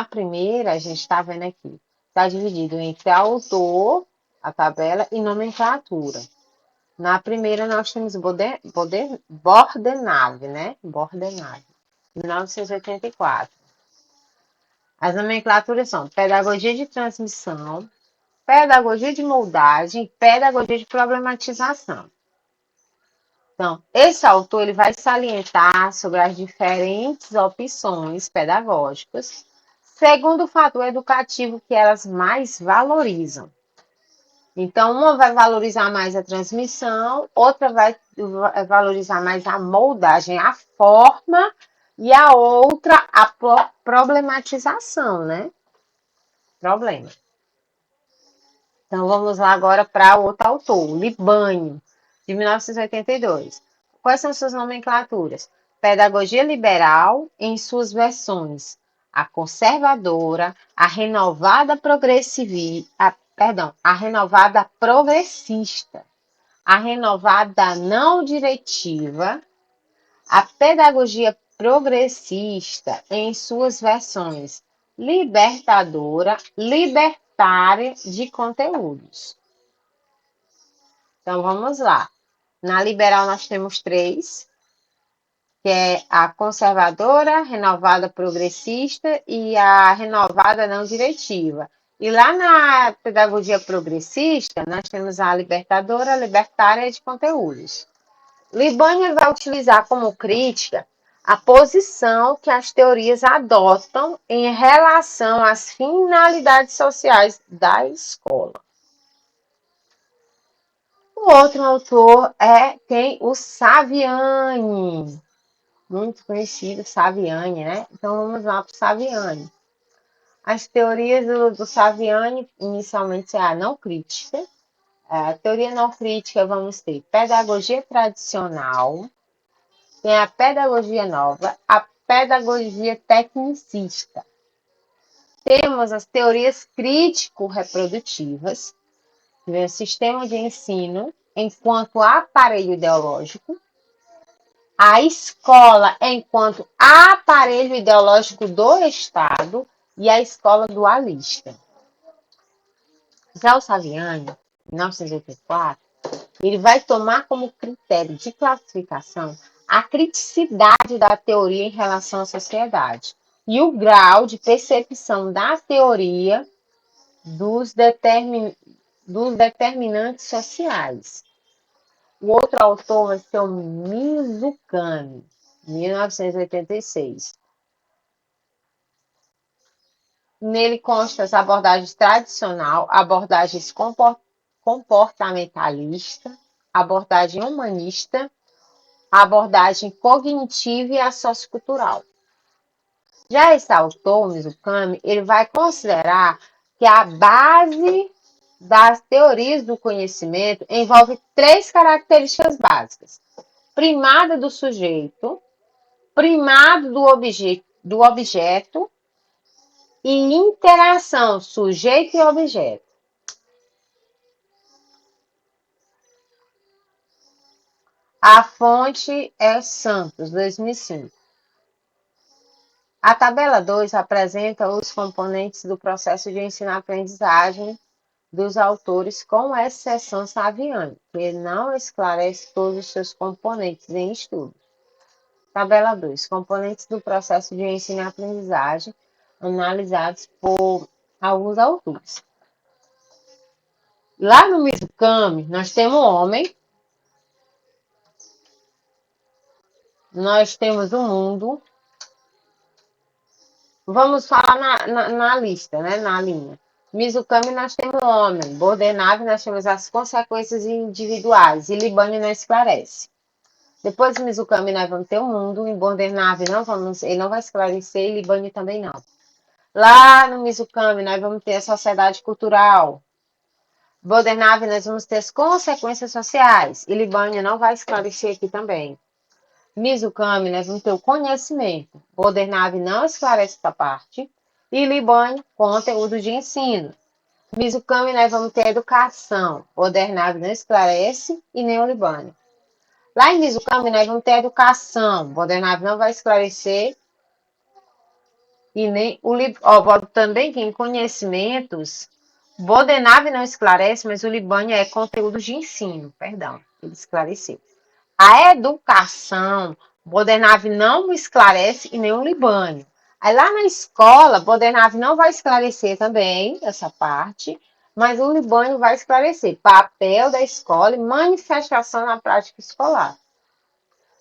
primeira, a gente está vendo aqui, está dividido entre autor, a tabela, e nomenclatura. Na primeira, nós temos Bordenave, né? Bordenave, 1984. As nomenclaturas são pedagogia de transmissão, pedagogia de moldagem e pedagogia de problematização. Então, esse autor ele vai salientar sobre as diferentes opções pedagógicas, segundo o fator educativo que elas mais valorizam. Então, uma vai valorizar mais a transmissão, outra vai valorizar mais a moldagem, a forma, e a outra a problematização, né? Problema. Então, vamos lá agora para outro autor, Libânio, de 1982. Quais são suas nomenclaturas? Pedagogia liberal em suas versões. A conservadora, a renovada a renovada progressista, a renovada não diretiva, a pedagogia progressista em suas versões libertadora, libertária de conteúdos. Então, vamos lá. Na liberal, nós temos 3, que é a conservadora, renovada progressista e a renovada não diretiva. E lá na pedagogia progressista, nós temos a libertadora, libertária de conteúdos. Libânio vai utilizar como crítica a posição que as teorias adotam em relação às finalidades sociais da escola. O outro autor é o Saviani, muito conhecido, Saviani, né? Então vamos lá para o Saviani. As teorias do Saviani, inicialmente, é a não crítica. A teoria não crítica, vamos ter pedagogia tradicional, tem a pedagogia nova, a pedagogia tecnicista. Temos as teorias crítico-reprodutivas, o sistema de ensino enquanto aparelho ideológico, a escola enquanto aparelho ideológico do Estado e a escola dualista. Já o Saviani, em 1984, ele vai tomar como critério de classificação a criticidade da teoria em relação à sociedade e o grau de percepção da teoria dos determinantes sociais. O outro autor vai ser o Mizukami, 1986. Nele consta as abordagens tradicional, abordagens comportamentalista, abordagem humanista, abordagem cognitiva e a sociocultural. Já esse autor, Mizukami, ele vai considerar que a base das teorias do conhecimento envolve 3 características básicas: primado do sujeito, primado do objeto e interação sujeito e objeto. A fonte é Santos, 2005. A tabela 2 apresenta os componentes do processo de ensino-aprendizagem dos autores, com exceção Saviani, que não esclarece todos os seus componentes em estudo. Tabela 2. Componentes do processo de ensino e aprendizagem, analisados por alguns autores. Lá no Mizukami, nós temos o homem, nós temos o mundo. Vamos falar na lista, né? Na linha. Mizukami, nós temos o homem. Bordenave, nós temos as consequências individuais. E Libani não esclarece. Depois de Mizukami, nós vamos ter o mundo. Em Bordenave, ele não vai esclarecer. E Libani também não. Lá no Mizukami, nós vamos ter a sociedade cultural. Bordenave, nós vamos ter as consequências sociais. E Libani não vai esclarecer aqui também. Mizukami, nós vamos ter o conhecimento. Bordenave não esclarece essa parte. E Libani, conteúdo de ensino. Mizukami, nós vamos ter educação. Bordenave não esclarece e nem o Libani. Lá em Mizukami, nós vamos ter educação. Bordenave não vai esclarecer e nem o Libani. Também tem conhecimentos. Bordenave não esclarece, mas o Libani é conteúdo de ensino. Perdão, ele esclareceu. A educação, Bordenave não esclarece e nem o Libani. Aí lá na escola, Bordenave não vai esclarecer também essa parte, mas o Libani vai esclarecer papel da escola e manifestação na prática escolar.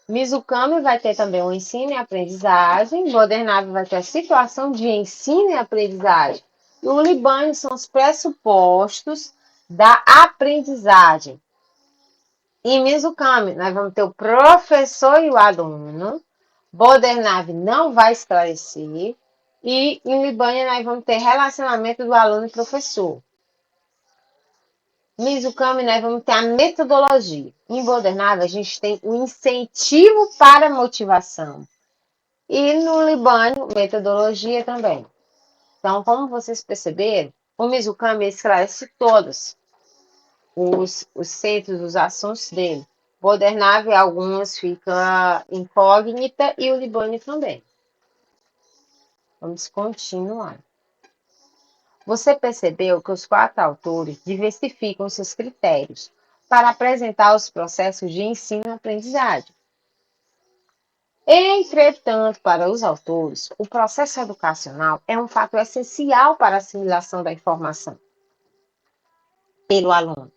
Mizukami vai ter também o ensino e aprendizagem, Bordenave vai ter a situação de ensino e aprendizagem. E o Libani são os pressupostos da aprendizagem. Em Mizukami, nós vamos ter o professor e o aluno. Bordenave não vai esclarecer. E em Libani, nós vamos ter relacionamento do aluno e professor. Em Mizukami, nós vamos ter a metodologia. Em Bordenave, a gente tem o incentivo para a motivação. E no Libani, metodologia também. Então, como vocês perceberam, o Mizukami esclarece todos os centros, os assuntos dele. Bordenave, algumas fica incógnita e o Libani também. Vamos continuar. Você percebeu que os 4 autores diversificam seus critérios para apresentar os processos de ensino e aprendizagem. Entretanto, para os autores, o processo educacional é um fato essencial para a assimilação da informação pelo aluno,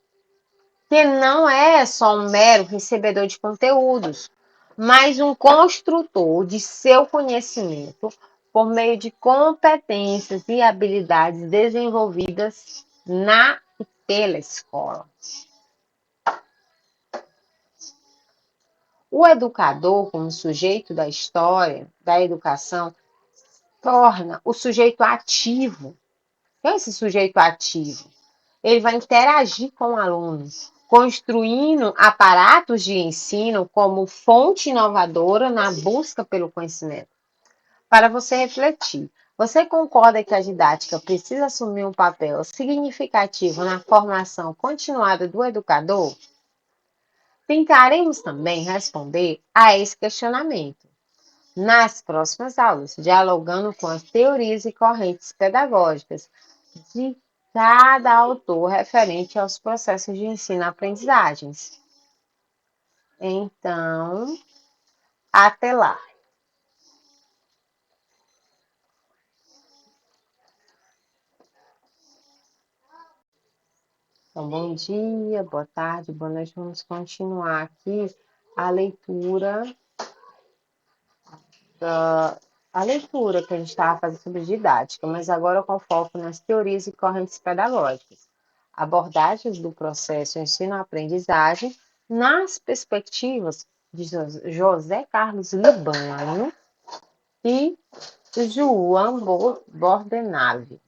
que não é só um mero recebedor de conteúdos, mas um construtor de seu conhecimento por meio de competências e habilidades desenvolvidas na e pela escola. O educador, como sujeito da história, da educação, torna o sujeito ativo. Então, esse sujeito ativo, ele vai interagir com o aluno, construindo aparatos de ensino como fonte inovadora na busca pelo conhecimento. para você refletir. Você concorda que a didática precisa assumir um papel significativo na formação continuada do educador? Tentaremos também responder a esse questionamento nas próximas aulas, dialogando com as teorias e correntes pedagógicas de cada autor referente aos processos de ensino-aprendizagens. Então, até lá! Então, bom dia, boa tarde, boa noite. Vamos continuar aqui a leitura que a gente estava fazendo sobre didática, mas agora com foco nas teorias e correntes pedagógicas, abordagens do processo ensino-aprendizagem nas perspectivas de José Carlos Libânio e João Bordenave.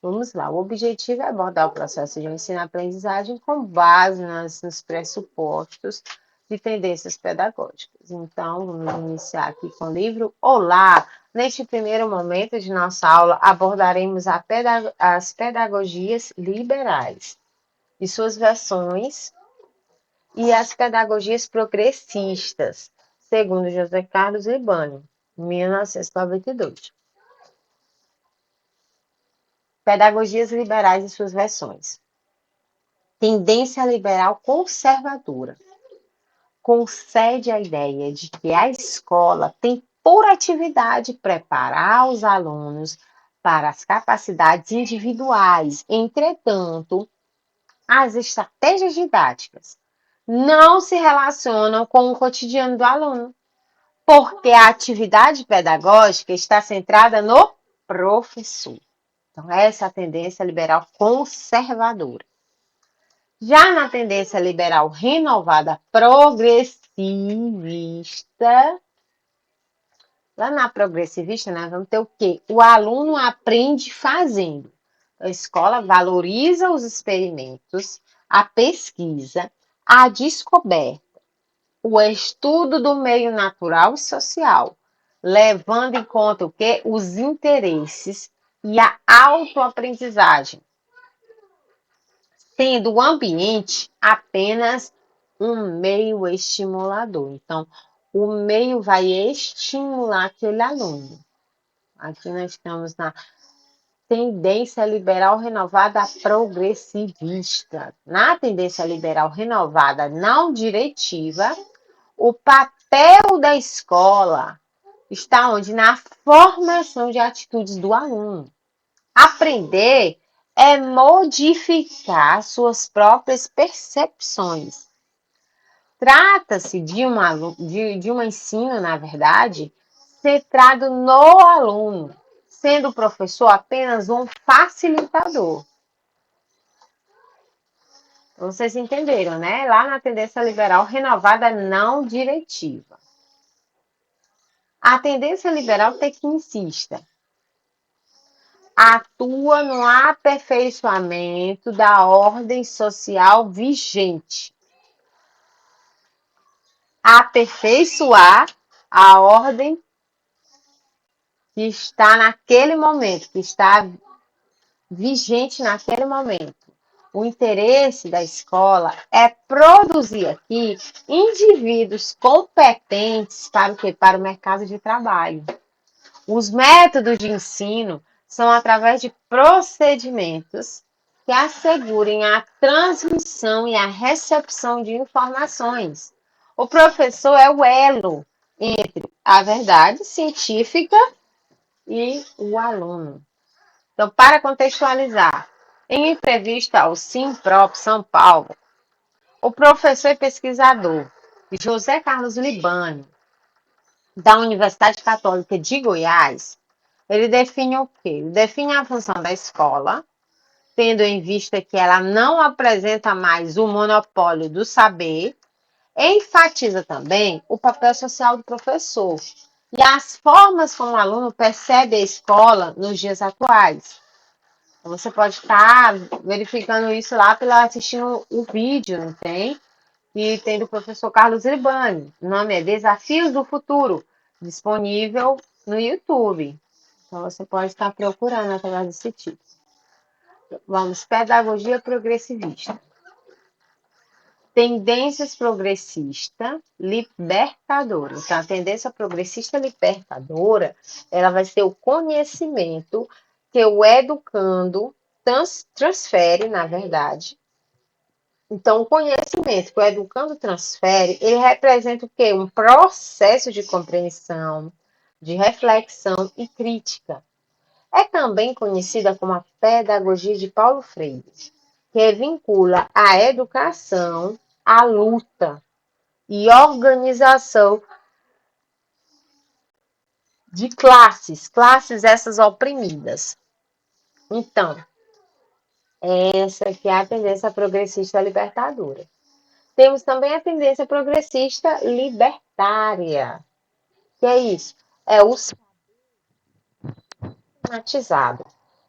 Vamos lá, o objetivo é abordar o processo de ensino-aprendizagem com base nos pressupostos de tendências pedagógicas. Então, vamos iniciar aqui com o livro Olá! Neste primeiro momento de nossa aula, abordaremos as pedagogias liberais e suas versões e as pedagogias progressistas, segundo José Carlos Libânio, 1992. Pedagogias liberais e suas versões. Tendência liberal conservadora. Concede a ideia de que a escola tem por atividade preparar os alunos para as capacidades individuais. Entretanto, as estratégias didáticas não se relacionam com o cotidiano do aluno, porque a atividade pedagógica está centrada no professor. Então, essa é a tendência liberal conservadora. Já na tendência liberal renovada progressivista, lá na progressivista, nós vamos ter o quê? O aluno aprende fazendo. A escola valoriza os experimentos, a pesquisa, a descoberta, o estudo do meio natural e social, levando em conta o quê? Os interesses e a autoaprendizagem, sendo o ambiente apenas um meio estimulador. Então, o meio vai estimular aquele aluno. Aqui nós estamos na tendência liberal renovada progressivista. Na tendência liberal renovada não diretiva, o papel da escola está onde? Na formação de atitudes do aluno. Aprender é modificar suas próprias percepções. Trata-se de um ensino, na verdade, centrado no aluno, sendo o professor apenas um facilitador. Vocês entenderam, né? Lá na tendência liberal renovada não diretiva. A tendência liberal tecnicista atua no aperfeiçoamento da ordem social vigente. Aperfeiçoar a ordem que está naquele momento, que está vigente naquele momento. O interesse da escola é produzir aqui indivíduos competentes para o quê? Para o mercado de trabalho. Os métodos de ensino são através de procedimentos que assegurem a transmissão e a recepção de informações. O professor é o elo entre a verdade científica e o aluno. Então, para contextualizar, em entrevista ao Simprop São Paulo, o professor e pesquisador José Carlos Libânio, da Universidade Católica de Goiás, ele define o quê? Ele define a função da escola, tendo em vista que ela não apresenta mais o monopólio do saber, enfatiza também o papel social do professor e as formas como o aluno percebe a escola nos dias atuais. Então, você pode estar verificando isso lá assistindo o vídeo, não tem? E tem do professor Carlos Libânio. O nome é Desafios do Futuro, disponível no YouTube. Então, você pode estar procurando através desse título. Vamos, pedagogia progressivista. Tendências progressista libertadora. Então, a tendência progressista libertadora, ela vai ser o conhecimento que o educando transfere, na verdade. Então, o conhecimento que o educando transfere, ele representa o quê? Um processo de compreensão, de reflexão e crítica. É também conhecida como a pedagogia de Paulo Freire, que vincula a educação à luta e organização de classes essas oprimidas. Então, essa que é a tendência progressista libertadora. Temos também a tendência progressista libertária. Que é isso? É o sistematizado.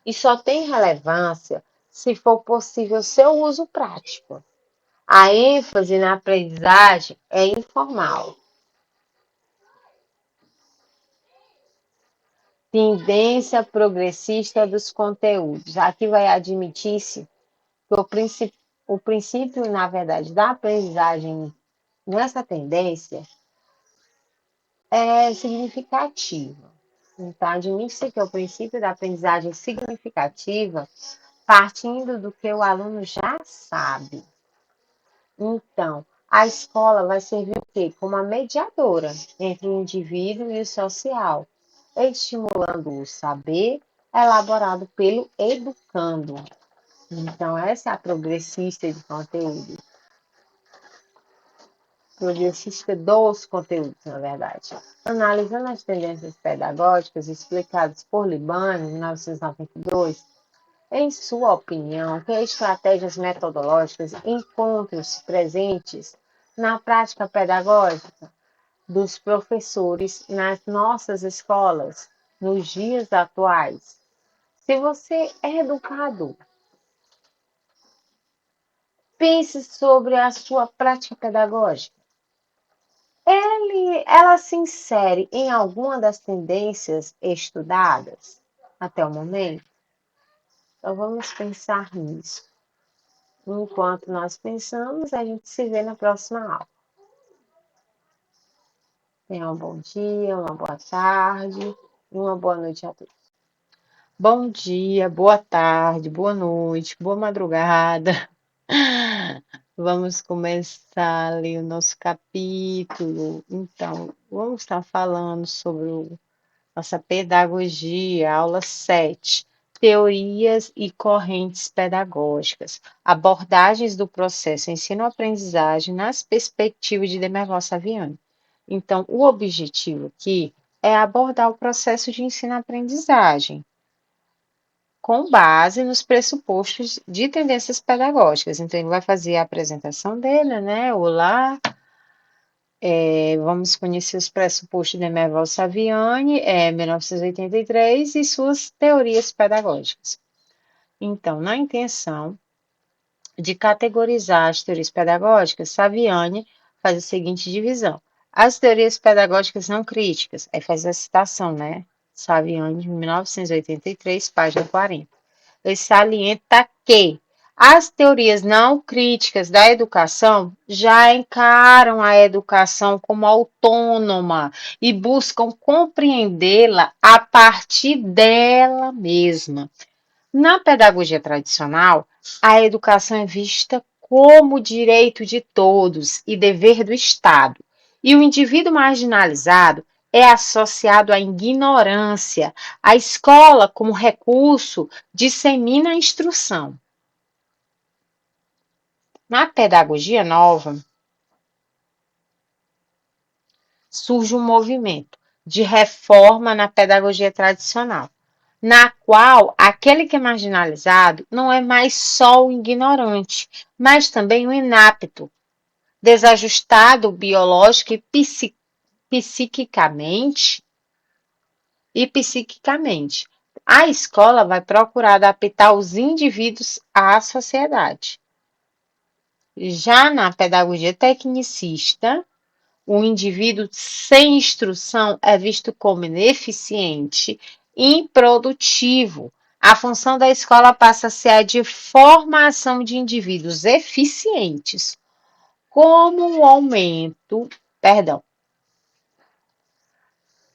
E só tem relevância se for possível seu uso prático. A ênfase na aprendizagem é informal. Tendência progressista dos conteúdos. Aqui vai admitir-se que o princípio, na verdade, da aprendizagem nessa tendência é significativa. Então, admite-se que o princípio da aprendizagem significativa partindo do que o aluno já sabe. Então, a escola vai servir o quê? Como uma mediadora entre o indivíduo e o social, estimulando o saber elaborado pelo educando. Então, essa é a progressista de conteúdo. Progressista dos conteúdos, na verdade. Analisando as tendências pedagógicas explicadas por Libani, em 1992, em sua opinião, que estratégias metodológicas encontram-se presentes na prática pedagógica dos professores nas nossas escolas, nos dias atuais? Se você é educador, pense sobre a sua prática pedagógica. Ela se insere em alguma das tendências estudadas até o momento? Então, vamos pensar nisso. Enquanto nós pensamos, a gente se vê na próxima aula. Tenha um bom dia, uma boa tarde e uma boa noite a todos. Bom dia, boa tarde, boa noite, boa madrugada. Vamos começar ali o nosso capítulo. Então, vamos estar falando sobre nossa pedagogia, aula 7. Teorias e correntes pedagógicas, abordagens do processo ensino-aprendizagem nas perspectivas de Demerval Saviani. Então, o objetivo aqui é abordar o processo de ensino-aprendizagem, com base nos pressupostos de tendências pedagógicas. Então, ele vai fazer a apresentação dele, né? Olá, vamos conhecer os pressupostos de Demerval Saviani, 1983, e suas teorias pedagógicas. Então, na intenção de categorizar as teorias pedagógicas, Saviani faz a seguinte divisão. As teorias pedagógicas não críticas, aí faz a citação, né? Saviani, 1983, página 40. Ele salienta que as teorias não críticas da educação já encaram a educação como autônoma e buscam compreendê-la a partir dela mesma. Na pedagogia tradicional, a educação é vista como direito de todos e dever do Estado, e o indivíduo marginalizado é associado à ignorância. A escola, como recurso, dissemina a instrução. Na pedagogia nova, surge um movimento de reforma na pedagogia tradicional, na qual aquele que é marginalizado não é mais só o ignorante, mas também o inapto, desajustado biológica psiquicamente. A escola vai procurar adaptar os indivíduos à sociedade. Já na pedagogia tecnicista, O indivíduo sem instrução é visto como ineficiente, improdutivo. A função da escola passa a ser a de formação de indivíduos eficientes, como o aumento, perdão,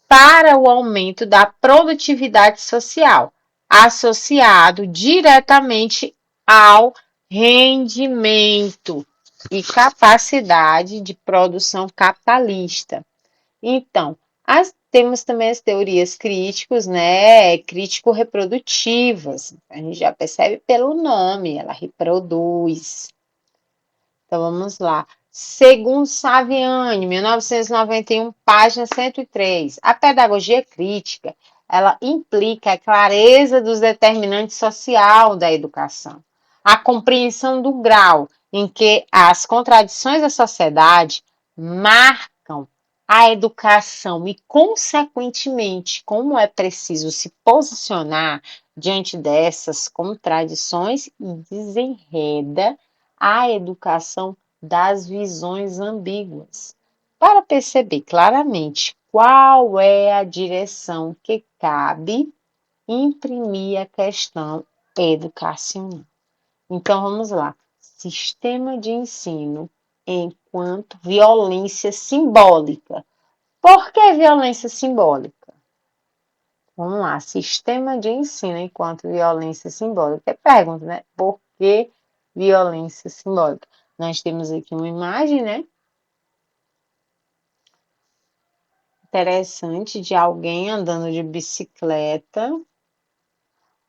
para o aumento da produtividade social, associado diretamente ao rendimento e capacidade de produção capitalista. Então, temos também as teorias críticos, né? Crítico-reprodutivas. A gente já percebe pelo nome, ela reproduz. Então, vamos lá. Segundo Saviani, 1991, página 103, a pedagogia crítica, ela implica a clareza dos determinantes social da educação, a compreensão do grau em que as contradições da sociedade marcam a educação e, consequentemente, como é preciso se posicionar diante dessas contradições e desenreda a educação das visões ambíguas, para perceber claramente qual é a direção que cabe imprimir a questão educacional. Então vamos lá. Sistema de ensino enquanto violência simbólica. Por que violência simbólica? Vamos lá. Sistema de ensino enquanto violência simbólica. Pergunta, né? Por que violência simbólica? Nós temos aqui uma imagem, né? Interessante de alguém andando de bicicleta.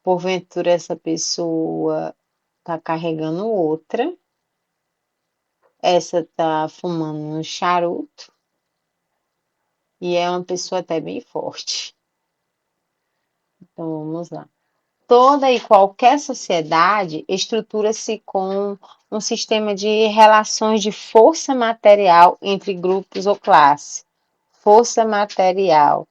Porventura essa pessoa está carregando outra. Essa está fumando um charuto. E é uma pessoa até bem forte. Então vamos lá. Toda e qualquer sociedade estrutura-se com um sistema de relações de força material entre grupos ou classes. Força material.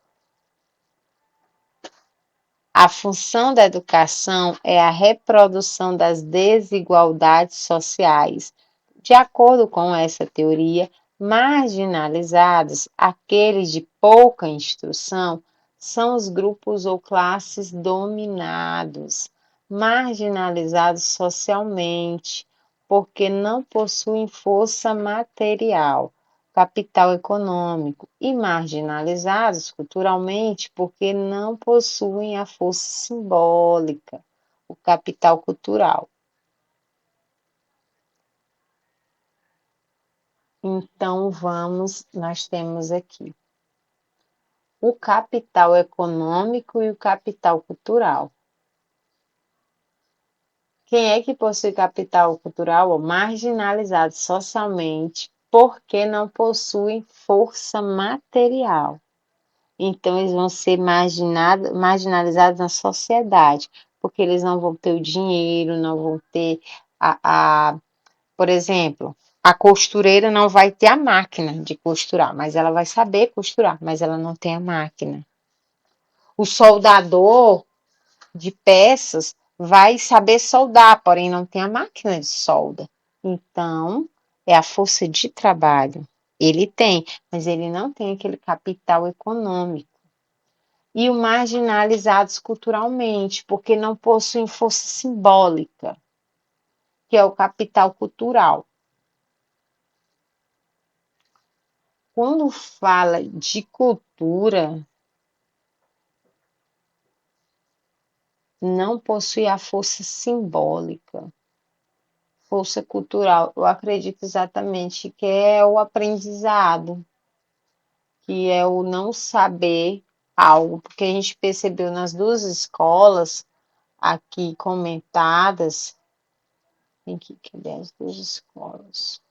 A função da educação é a reprodução das desigualdades sociais. De acordo com essa teoria, marginalizados, aqueles de pouca instrução, são os grupos ou classes dominados, marginalizados socialmente, porque não possuem força material, capital econômico, e marginalizados culturalmente, porque não possuem a força simbólica, o capital cultural. Então, nós temos aqui o capital econômico e o capital cultural. Quem é que possui capital cultural? Marginalizado socialmente, porque não possuem força material. Então, eles vão ser marginalizados na sociedade, porque eles não vão ter o dinheiro, não vão ter por exemplo, a costureira não vai ter a máquina de costurar, mas ela vai saber costurar, mas ela não tem a máquina. O soldador de peças vai saber soldar, porém não tem a máquina de solda. Então, é a força de trabalho. Ele tem, mas ele não tem aquele capital econômico. E o marginalizados culturalmente, porque não possuem força simbólica, que é o capital cultural. Quando fala de cultura, não possui a força simbólica, força cultural. Eu acredito exatamente que é o aprendizado, que é o não saber algo, porque a gente percebeu nas duas escolas aqui comentadas, tem que ver as duas escolas.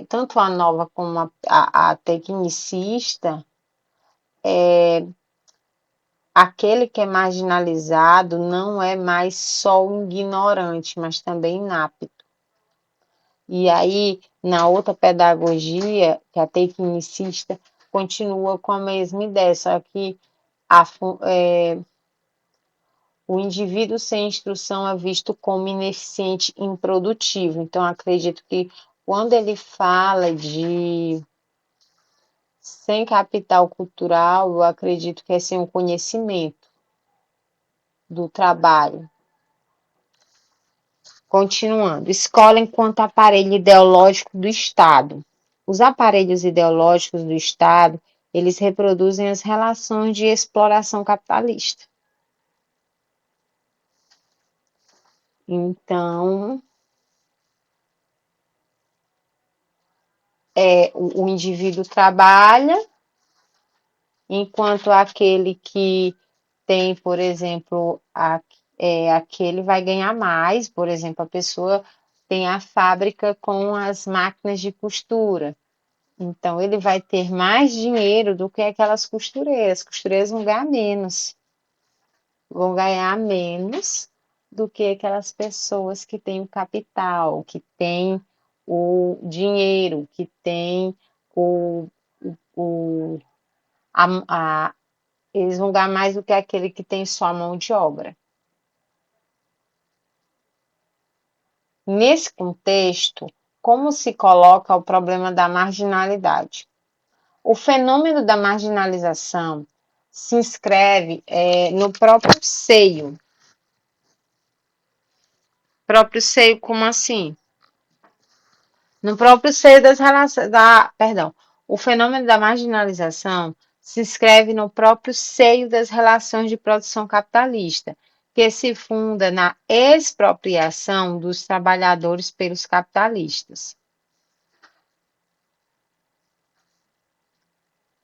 Tanto a nova como a tecnicista, aquele que é marginalizado não é mais só o ignorante, mas também inapto. E aí, na outra pedagogia, que é a tecnicista, continua com a mesma ideia, só que o indivíduo sem instrução é visto como ineficiente e improdutivo. Então, acredito que quando ele fala de sem capital cultural, eu acredito que é sem o conhecimento do trabalho. Continuando, escola enquanto aparelho ideológico do Estado. Os aparelhos ideológicos do Estado, eles reproduzem as relações de exploração capitalista. Então, o indivíduo trabalha, enquanto aquele que tem, por exemplo, aquele vai ganhar mais, por exemplo, a pessoa tem a fábrica com as máquinas de costura. Então, ele vai ter mais dinheiro do que aquelas costureiras. As costureiras vão ganhar menos do que aquelas pessoas que têm o capital, que têm o dinheiro, que têm o, eles vão ganhar mais do que aquele que tem só a mão de obra. Nesse contexto, como se coloca o problema da marginalidade? O fenômeno da marginalização se inscreve no próprio seio. Próprio seio, como assim? No próprio seio das relações. O fenômeno da marginalização se inscreve no próprio seio das relações de produção capitalista, que se funda na expropriação dos trabalhadores pelos capitalistas.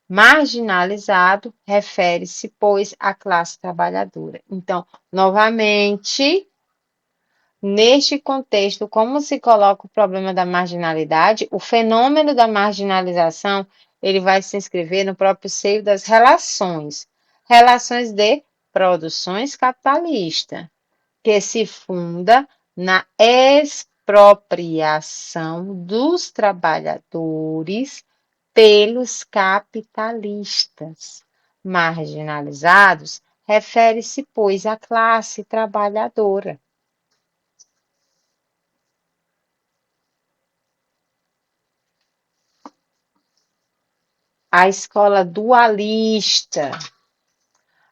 Marginalizado refere-se, pois, à classe trabalhadora. Então, novamente, neste contexto, como se coloca o problema da marginalidade, o fenômeno da marginalização, ele vai se inscrever no próprio seio das relações de produções capitalistas, que se funda na expropriação dos trabalhadores pelos capitalistas. Marginalizados refere-se, pois, à classe trabalhadora. A escola dualista.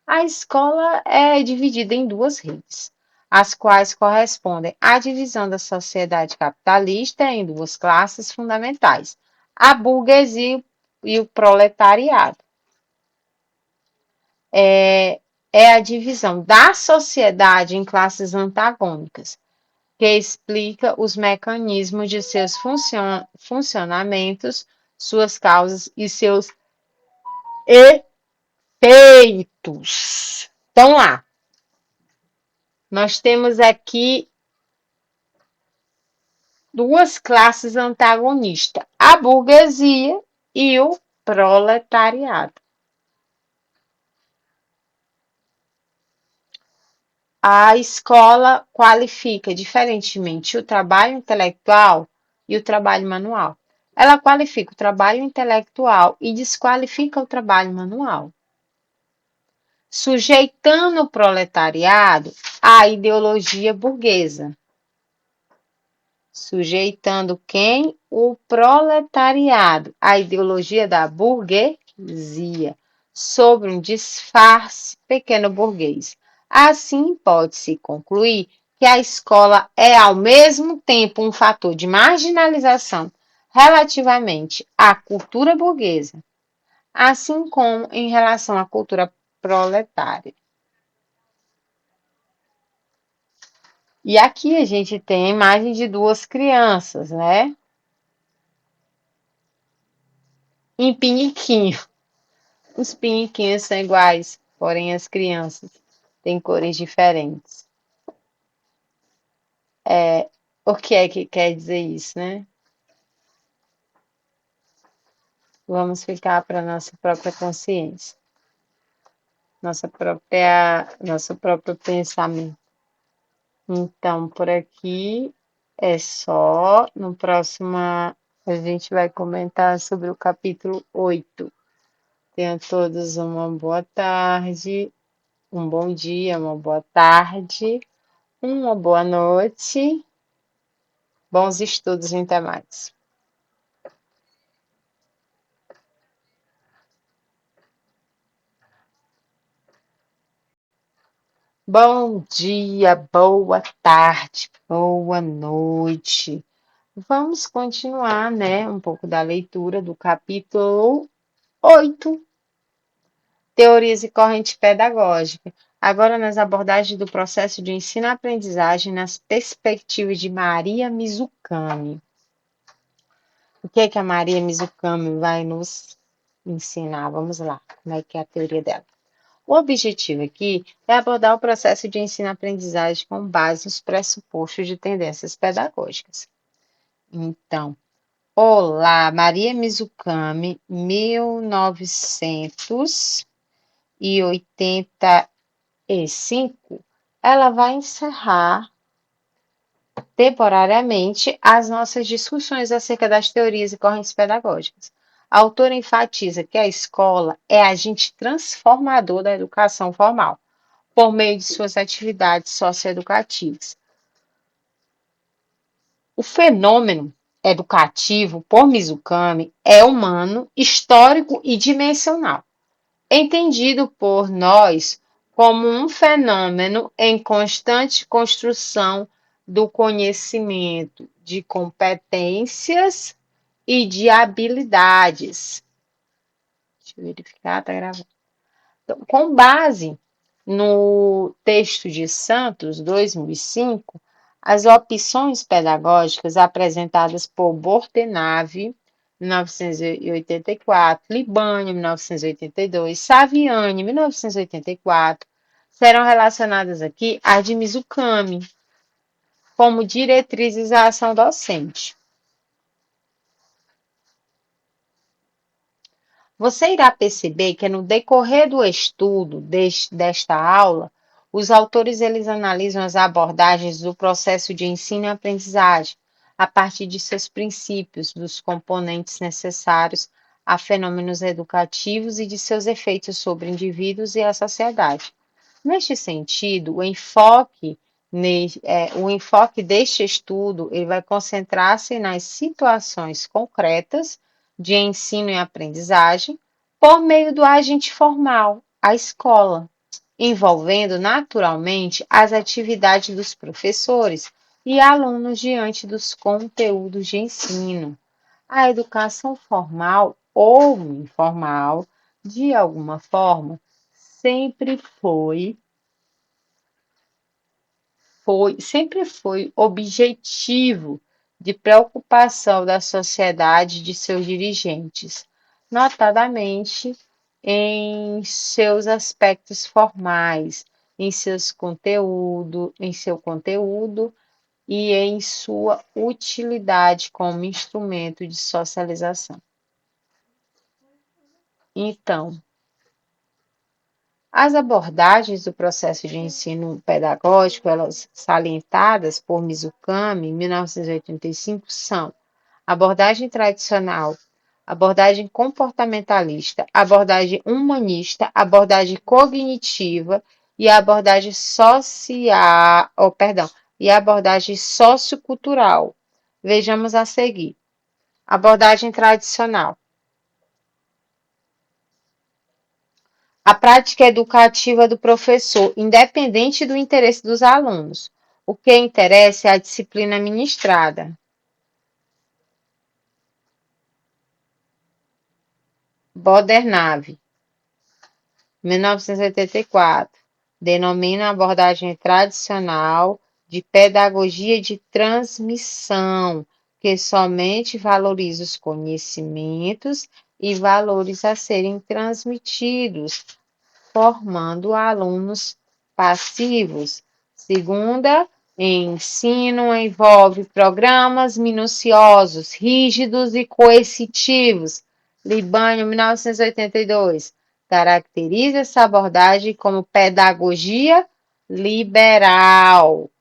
A escola é dividida em duas redes, as quais correspondem à divisão da sociedade capitalista em duas classes fundamentais, a burguesia e o proletariado. É a divisão da sociedade em classes antagônicas, que explica os mecanismos de seus funcionamentos, suas causas e seus efeitos. Então, lá, nós temos aqui duas classes antagonistas, a burguesia e o proletariado. A escola qualifica diferentemente o trabalho intelectual e o trabalho manual. Ela qualifica o trabalho intelectual e desqualifica o trabalho manual, sujeitando o proletariado à ideologia burguesa. Sujeitando quem? O proletariado, à ideologia da burguesia, sobre um disfarce pequeno burguês. Assim, pode-se concluir que a escola é, ao mesmo tempo, um fator de marginalização relativamente à cultura burguesa, assim como em relação à cultura proletária. E aqui a gente tem a imagem de duas crianças, né? Em piniquinho. Os piniquinhos são iguais, porém as crianças têm cores diferentes. O que é que quer dizer isso, né? Vamos ficar para nossa própria consciência, nosso próprio pensamento. Então, por aqui é só. No próximo, a gente vai comentar sobre o capítulo 8. Tenham todos uma boa tarde, um bom dia, uma boa tarde, uma boa noite. Bons estudos e até mais. Bom dia, boa tarde, boa noite. Vamos continuar, né, um pouco da leitura do capítulo 8, Teorias e Correntes Pedagógicas. Agora nas abordagens do processo de ensino-aprendizagem nas perspectivas de Maria Mizukami. O que é que a Maria Mizukami vai nos ensinar? Vamos lá, como é que é a teoria dela? O objetivo aqui é abordar o processo de ensino-aprendizagem com base nos pressupostos de tendências pedagógicas. Então, olá, Maria Mizukami, 1985, ela vai encerrar temporariamente as nossas discussões acerca das teorias e correntes pedagógicas. A autora enfatiza que a escola é agente transformador da educação formal, por meio de suas atividades socioeducativas. O fenômeno educativo, por Mizukami, é humano, histórico e dimensional, entendido por nós como um fenômeno em constante construção do conhecimento de competências e de habilidades. Deixa eu verificar, tá gravando. Então, com base no texto de Santos, 2005, as opções pedagógicas apresentadas por Bordenave, 1984, Libânio, 1982, Saviani, 1984, serão relacionadas aqui à de Mizukami, como diretrizes à ação docente. Você irá perceber que no decorrer do estudo desta aula, os autores eles analisam as abordagens do processo de ensino e aprendizagem a partir de seus princípios, dos componentes necessários a fenômenos educativos e de seus efeitos sobre indivíduos e a sociedade. Neste sentido, o enfoque deste estudo ele vai concentrar-se nas situações concretas de ensino e aprendizagem por meio do agente formal, a escola, envolvendo naturalmente as atividades dos professores e alunos diante dos conteúdos de ensino. A educação formal ou informal, de alguma forma, sempre foi objetivo de preocupação da sociedade e de seus dirigentes, notadamente em seus aspectos formais, em seu conteúdo e em sua utilidade como instrumento de socialização. Então, as abordagens do processo de ensino pedagógico, elas salientadas por Mizukami, em 1985, são abordagem tradicional, abordagem comportamentalista, abordagem humanista, abordagem cognitiva e abordagem abordagem sociocultural. Vejamos a seguir. Abordagem tradicional. A prática educativa do professor, independente do interesse dos alunos. O que interessa é a disciplina ministrada. Bodernave, 1984, denomina a abordagem tradicional de pedagogia de transmissão, que somente valoriza os conhecimentos e valores a serem transmitidos, formando alunos passivos. Segunda, ensino envolve programas minuciosos, rígidos e coercitivos. Libânio, 1982, caracteriza essa abordagem como pedagogia liberal,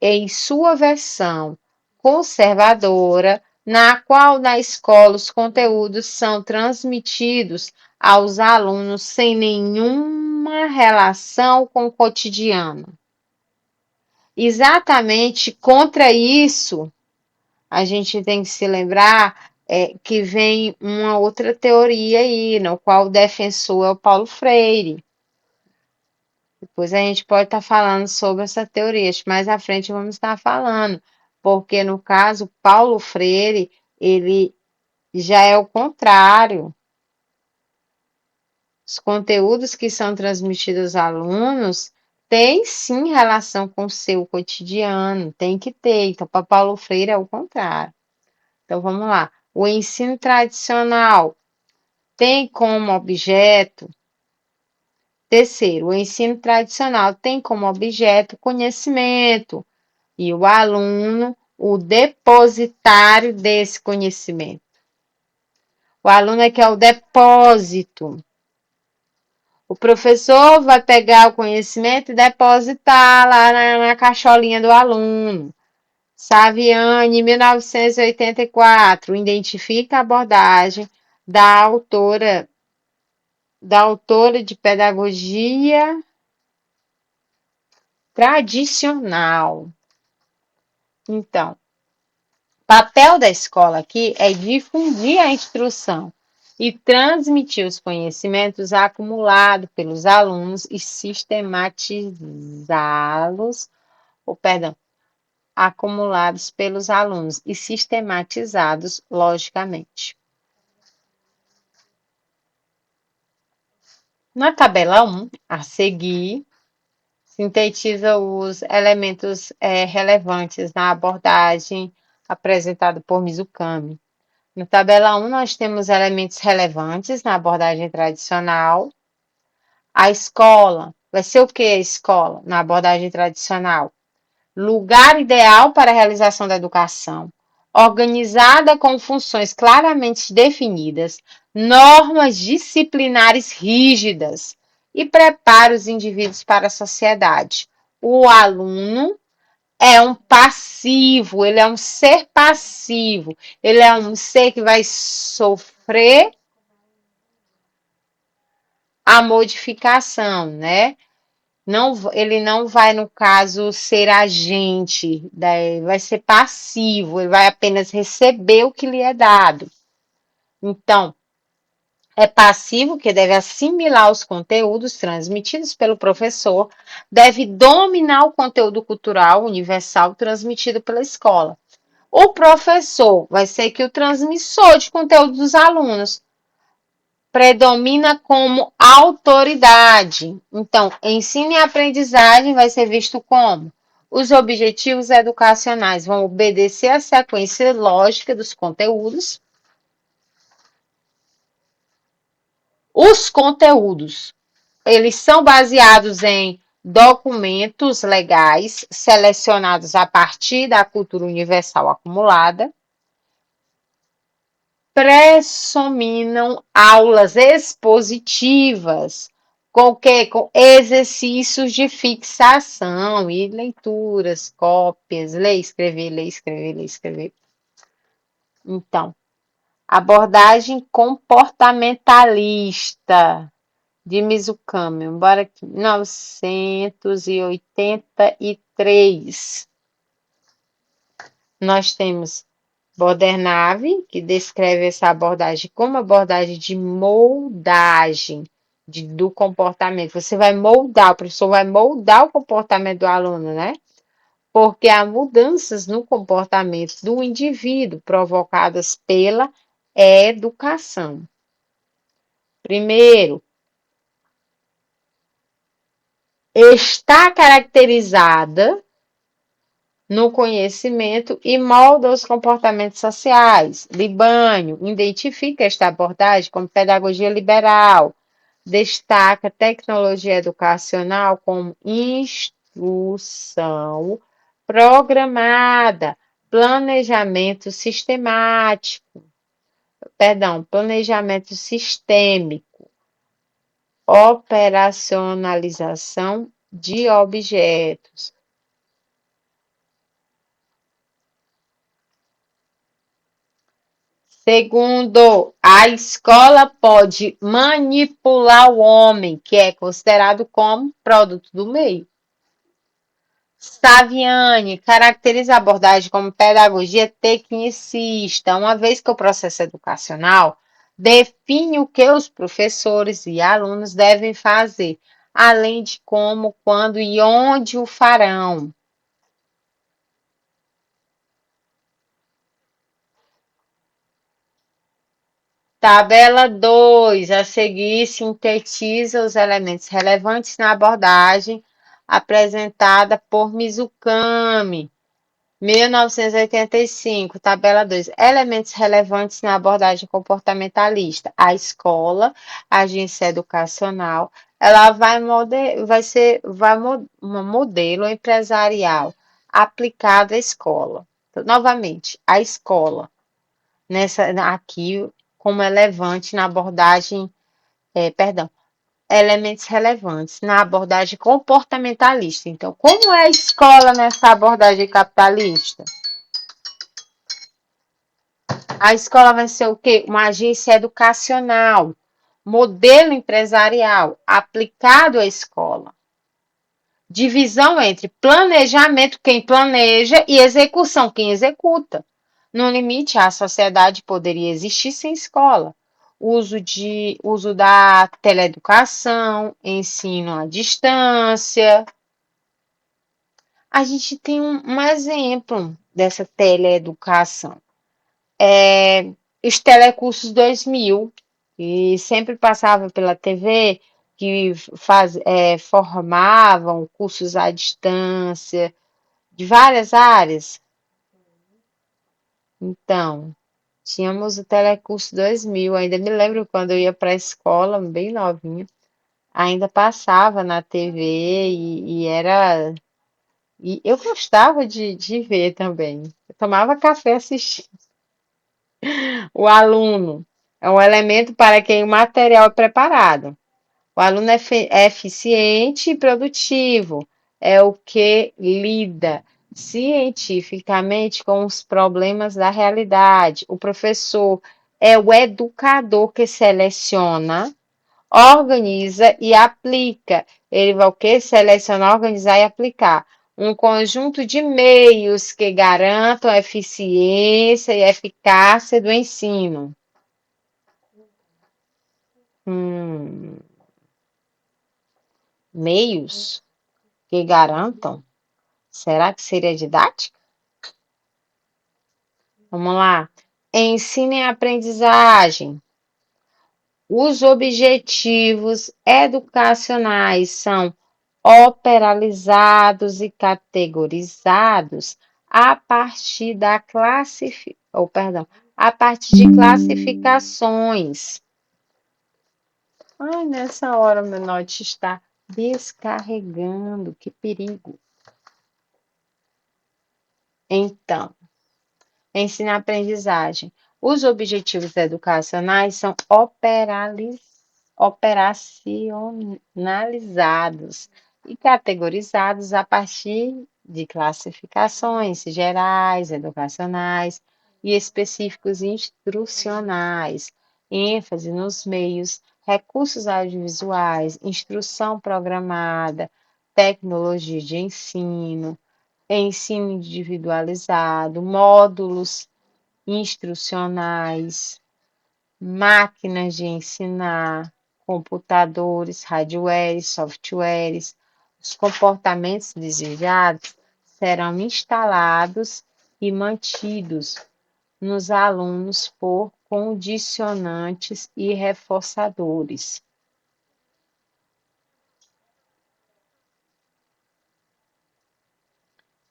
em sua versão conservadora, na qual na escola os conteúdos são transmitidos aos alunos sem nenhuma relação com o cotidiano. Exatamente contra isso, a gente tem que se lembrar que vem uma outra teoria aí, no qual o defensor é o Paulo Freire. Depois a gente pode estar falando sobre essa teoria, mais à frente vamos estar falando, porque no caso, Paulo Freire, ele já é o contrário. Os conteúdos que são transmitidos aos alunos têm sim relação com o seu cotidiano, tem que ter. Então, para Paulo Freire é o contrário. Então, vamos lá. O ensino tradicional tem como objeto. Terceiro, o ensino tradicional tem como objeto conhecimento e o aluno, o depositário desse conhecimento. O aluno é que é o depósito. O professor vai pegar o conhecimento e depositar lá na caixolinha do aluno. Saviani, 1984, identifica a abordagem da autora de pedagogia tradicional. Então, papel da escola aqui é difundir a instrução e transmitir os conhecimentos acumulados pelos alunos e sistematizá-los, acumulados pelos alunos e sistematizados logicamente. Na tabela 1, a seguir, sintetiza os elementos relevantes na abordagem apresentada por Mizukami. Na tabela 1, nós temos elementos relevantes na abordagem tradicional. A escola, vai ser o que a escola na abordagem tradicional? Lugar ideal para a realização da educação, organizada com funções claramente definidas, normas disciplinares rígidas e prepara os indivíduos para a sociedade. O aluno é um passivo, ele é um ser passivo, ele é um ser que vai sofrer a modificação, né? Não, ele não vai, no caso, ser agente, vai ser passivo, ele vai apenas receber o que lhe é dado. Então, é passivo, que deve assimilar os conteúdos transmitidos pelo professor, deve dominar o conteúdo cultural universal transmitido pela escola. O professor vai ser que o transmissor de conteúdo dos alunos predomina como autoridade. Então, ensino e aprendizagem vai ser visto como os objetivos educacionais vão obedecer à sequência lógica dos conteúdos. Os conteúdos, eles são baseados em documentos legais selecionados a partir da cultura universal acumulada. Pressuminam aulas expositivas, com exercícios de fixação e leituras, cópias, ler, escrever, ler, escrever, ler, escrever. Então, abordagem comportamentalista de Mizukami, embora aqui, 1983. Nós temos Bordernave, que descreve essa abordagem como abordagem de moldagem do comportamento. Você vai moldar, o professor vai moldar o comportamento do aluno, né? Porque há mudanças no comportamento do indivíduo provocadas pela educação. Primeiro, está caracterizada no conhecimento e molda os comportamentos sociais. Libânio identifica esta abordagem como pedagogia liberal, destaca tecnologia educacional como instrução programada, planejamento sistêmico, operacionalização de objetos. Segundo, a escola pode manipular o homem, que é considerado como produto do meio. Saviani caracteriza a abordagem como pedagogia tecnicista, uma vez que o processo educacional define o que os professores e alunos devem fazer, além de como, quando e onde o farão. Tabela 2. A seguir, sintetiza os elementos relevantes na abordagem apresentada por Mizukami, 1985. Tabela 2. Elementos relevantes na abordagem comportamentalista. A escola, a agência educacional, ela vai um modelo empresarial aplicado à escola. Então, novamente, a escola aqui como relevante na abordagem, perdão, elementos relevantes na abordagem comportamentalista. Então, como é a escola nessa abordagem capitalista? A escola vai ser o quê? Uma agência educacional, modelo empresarial aplicado à escola. Divisão entre planejamento, quem planeja, e execução, quem executa. No limite, a sociedade poderia existir sem escola. Uso da teleeducação, ensino à distância. A gente tem um exemplo dessa teleeducação. Os Telecursos 2000, que sempre passava pela TV, que formavam cursos à distância, de várias áreas. Então, tínhamos o Telecurso 2000, ainda me lembro quando eu ia para a escola, bem novinha, ainda passava na TV e era... E eu gostava de ver também. Eu tomava café assistindo. O aluno é um elemento para quem o material é preparado. O aluno é eficiente e produtivo, é o que lida cientificamente com os problemas da realidade. O professor é o educador que seleciona, organiza e aplica. Ele vai o que? Selecionar, organizar e aplicar. Um conjunto de meios que garantam a eficiência e a eficácia do ensino. Meios que garantam? Será que seria didática? Vamos lá. Ensino e aprendizagem. Os objetivos educacionais são operalizados e categorizados a partir a partir de classificações. Ai, nessa hora meu note está descarregando, que perigo. Então, ensino e aprendizagem. Os objetivos educacionais são operacionalizados e categorizados a partir de classificações gerais, educacionais e específicos instrucionais, ênfase nos meios, recursos audiovisuais, instrução programada, tecnologia de ensino individualizado, módulos instrucionais, máquinas de ensinar, computadores, hardwares, softwares. Os comportamentos desejados serão instalados e mantidos nos alunos por condicionantes e reforçadores.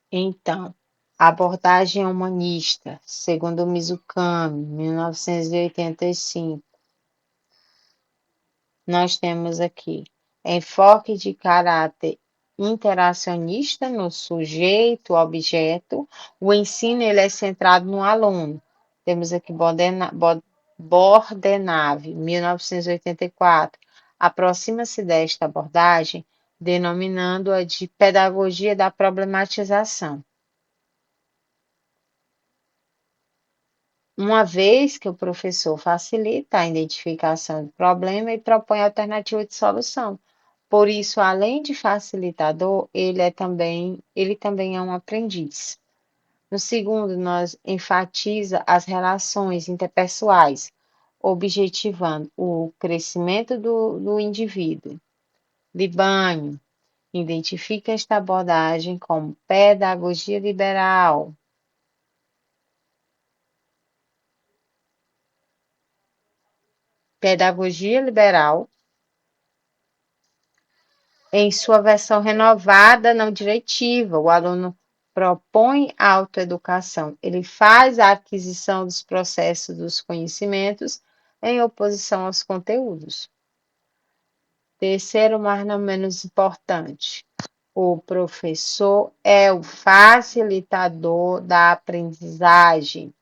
Então, abordagem humanista, segundo Mizukami, 1985. Nós temos aqui enfoque de caráter interacionista no sujeito, objeto. O ensino ele é centrado no aluno. Temos aqui Bordenave, 1984. Aproxima-se desta abordagem, denominando-a de pedagogia da problematização. Uma vez que o professor facilita a identificação do problema e propõe alternativa de solução. Por isso, além de facilitador, ele também é um aprendiz. No segundo, nós enfatiza as relações interpessoais, objetivando o crescimento do indivíduo. Libânio identifica esta abordagem como pedagogia liberal. Pedagogia liberal, em sua versão renovada, não diretiva, o aluno propõe a autoeducação, ele faz a aquisição dos processos dos conhecimentos em oposição aos conteúdos. Terceiro, mas não menos importante, o professor é o facilitador da aprendizagem.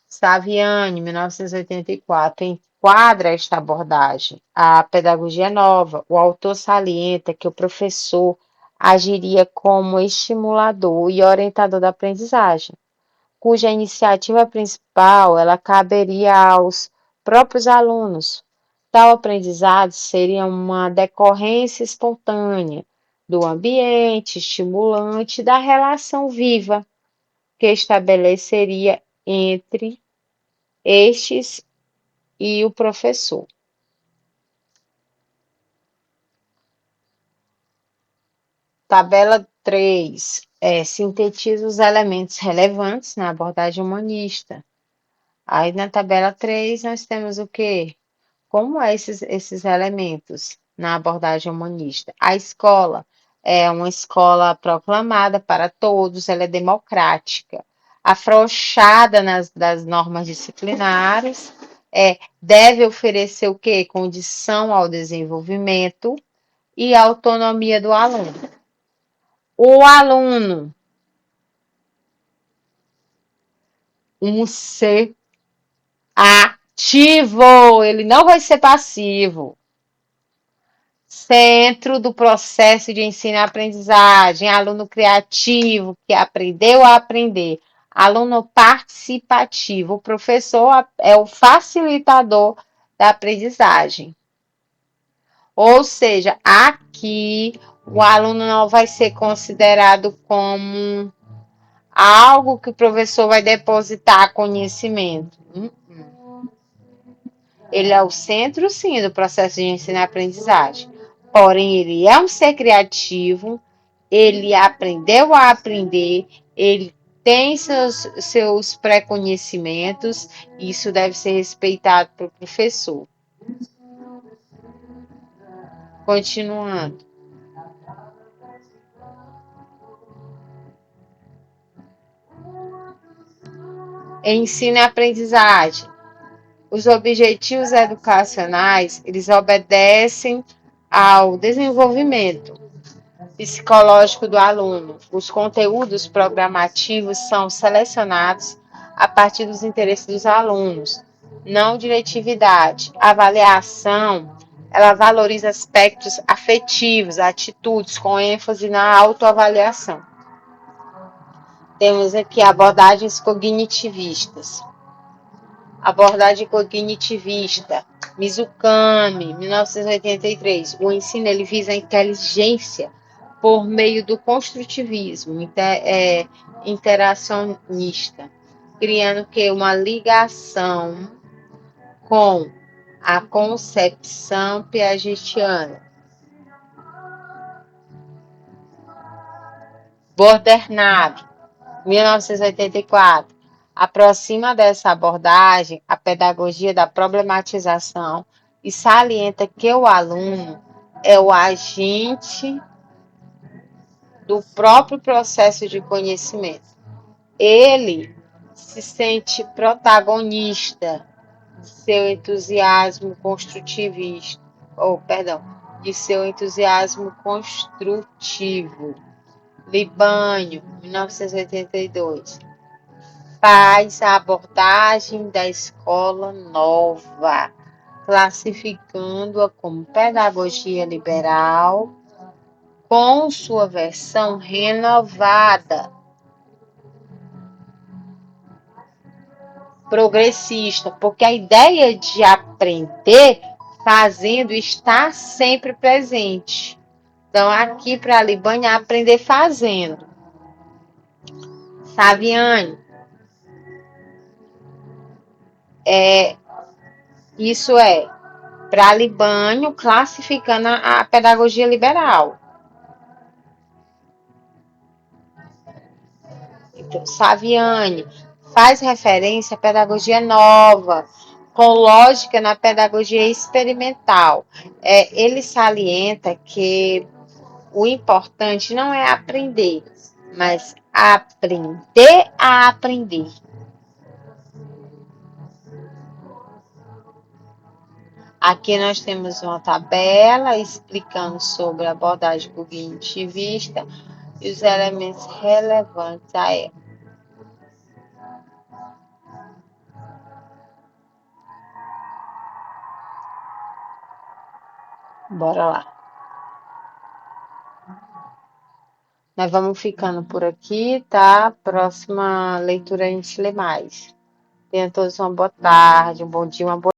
Saviani, 1984, enquadra esta abordagem. A pedagogia nova, o autor salienta que o professor agiria como estimulador e orientador da aprendizagem, cuja iniciativa principal ela caberia aos próprios alunos. Tal aprendizado seria uma decorrência espontânea do ambiente estimulante da relação viva que estabeleceria entre estes e o professor. Tabela 3. Sintetiza os elementos relevantes na abordagem humanista. Aí na tabela 3 nós temos o quê? Como esses elementos na abordagem humanista? A escola é uma escola proclamada para todos, ela é democrática, afrouxada das normas disciplinares, deve oferecer o quê? Condição ao desenvolvimento e autonomia do aluno. O aluno, um ser ativo, ele não vai ser passivo. Centro do processo de ensino e aprendizagem, aluno criativo que aprendeu a aprender, aluno participativo, o professor é o facilitador da aprendizagem. Ou seja, aqui o aluno não vai ser considerado como algo que o professor vai depositar conhecimento. Ele é o centro, sim, do processo de ensino e aprendizagem. Porém, ele é um ser criativo, ele aprendeu a aprender, ele tem seus pré-conhecimentos, e isso deve ser respeitado pelo professor. Continuando. Ensino e aprendizagem. Os objetivos educacionais, eles obedecem ao desenvolvimento psicológico do aluno. Os conteúdos programativos são selecionados a partir dos interesses dos alunos. Não diretividade. A avaliação, ela valoriza aspectos afetivos, atitudes, com ênfase na autoavaliação. Temos aqui abordagens cognitivistas. Abordagem cognitivista, Mizukami, 1983. O ensino ele visa a inteligência por meio do construtivismo interacionista, criando que uma ligação com a concepção piagetiana. Bordernari, 1984. Aproxima dessa abordagem a pedagogia da problematização e salienta que o aluno é o agente do próprio processo de conhecimento. Ele se sente protagonista de seu entusiasmo construtivista, de seu entusiasmo construtivo. Libânio, 1982. Faz a abordagem da escola nova, classificando-a como pedagogia liberal, com sua versão renovada, progressista, porque a ideia de aprender fazendo está sempre presente. Então, aqui para a Libânia, é aprender fazendo. Saviani, isso é para Libânio, classificando a pedagogia liberal. Então, Saviani faz referência à pedagogia nova, com lógica na pedagogia experimental. Ele salienta que o importante não é aprender, mas aprender a aprender. Aqui nós temos uma tabela explicando sobre a abordagem cognitivista e os elementos relevantes a ela. Bora lá. Nós vamos ficando por aqui, tá? Próxima leitura a gente lê mais. Tenham todos uma boa tarde, um bom dia, uma boa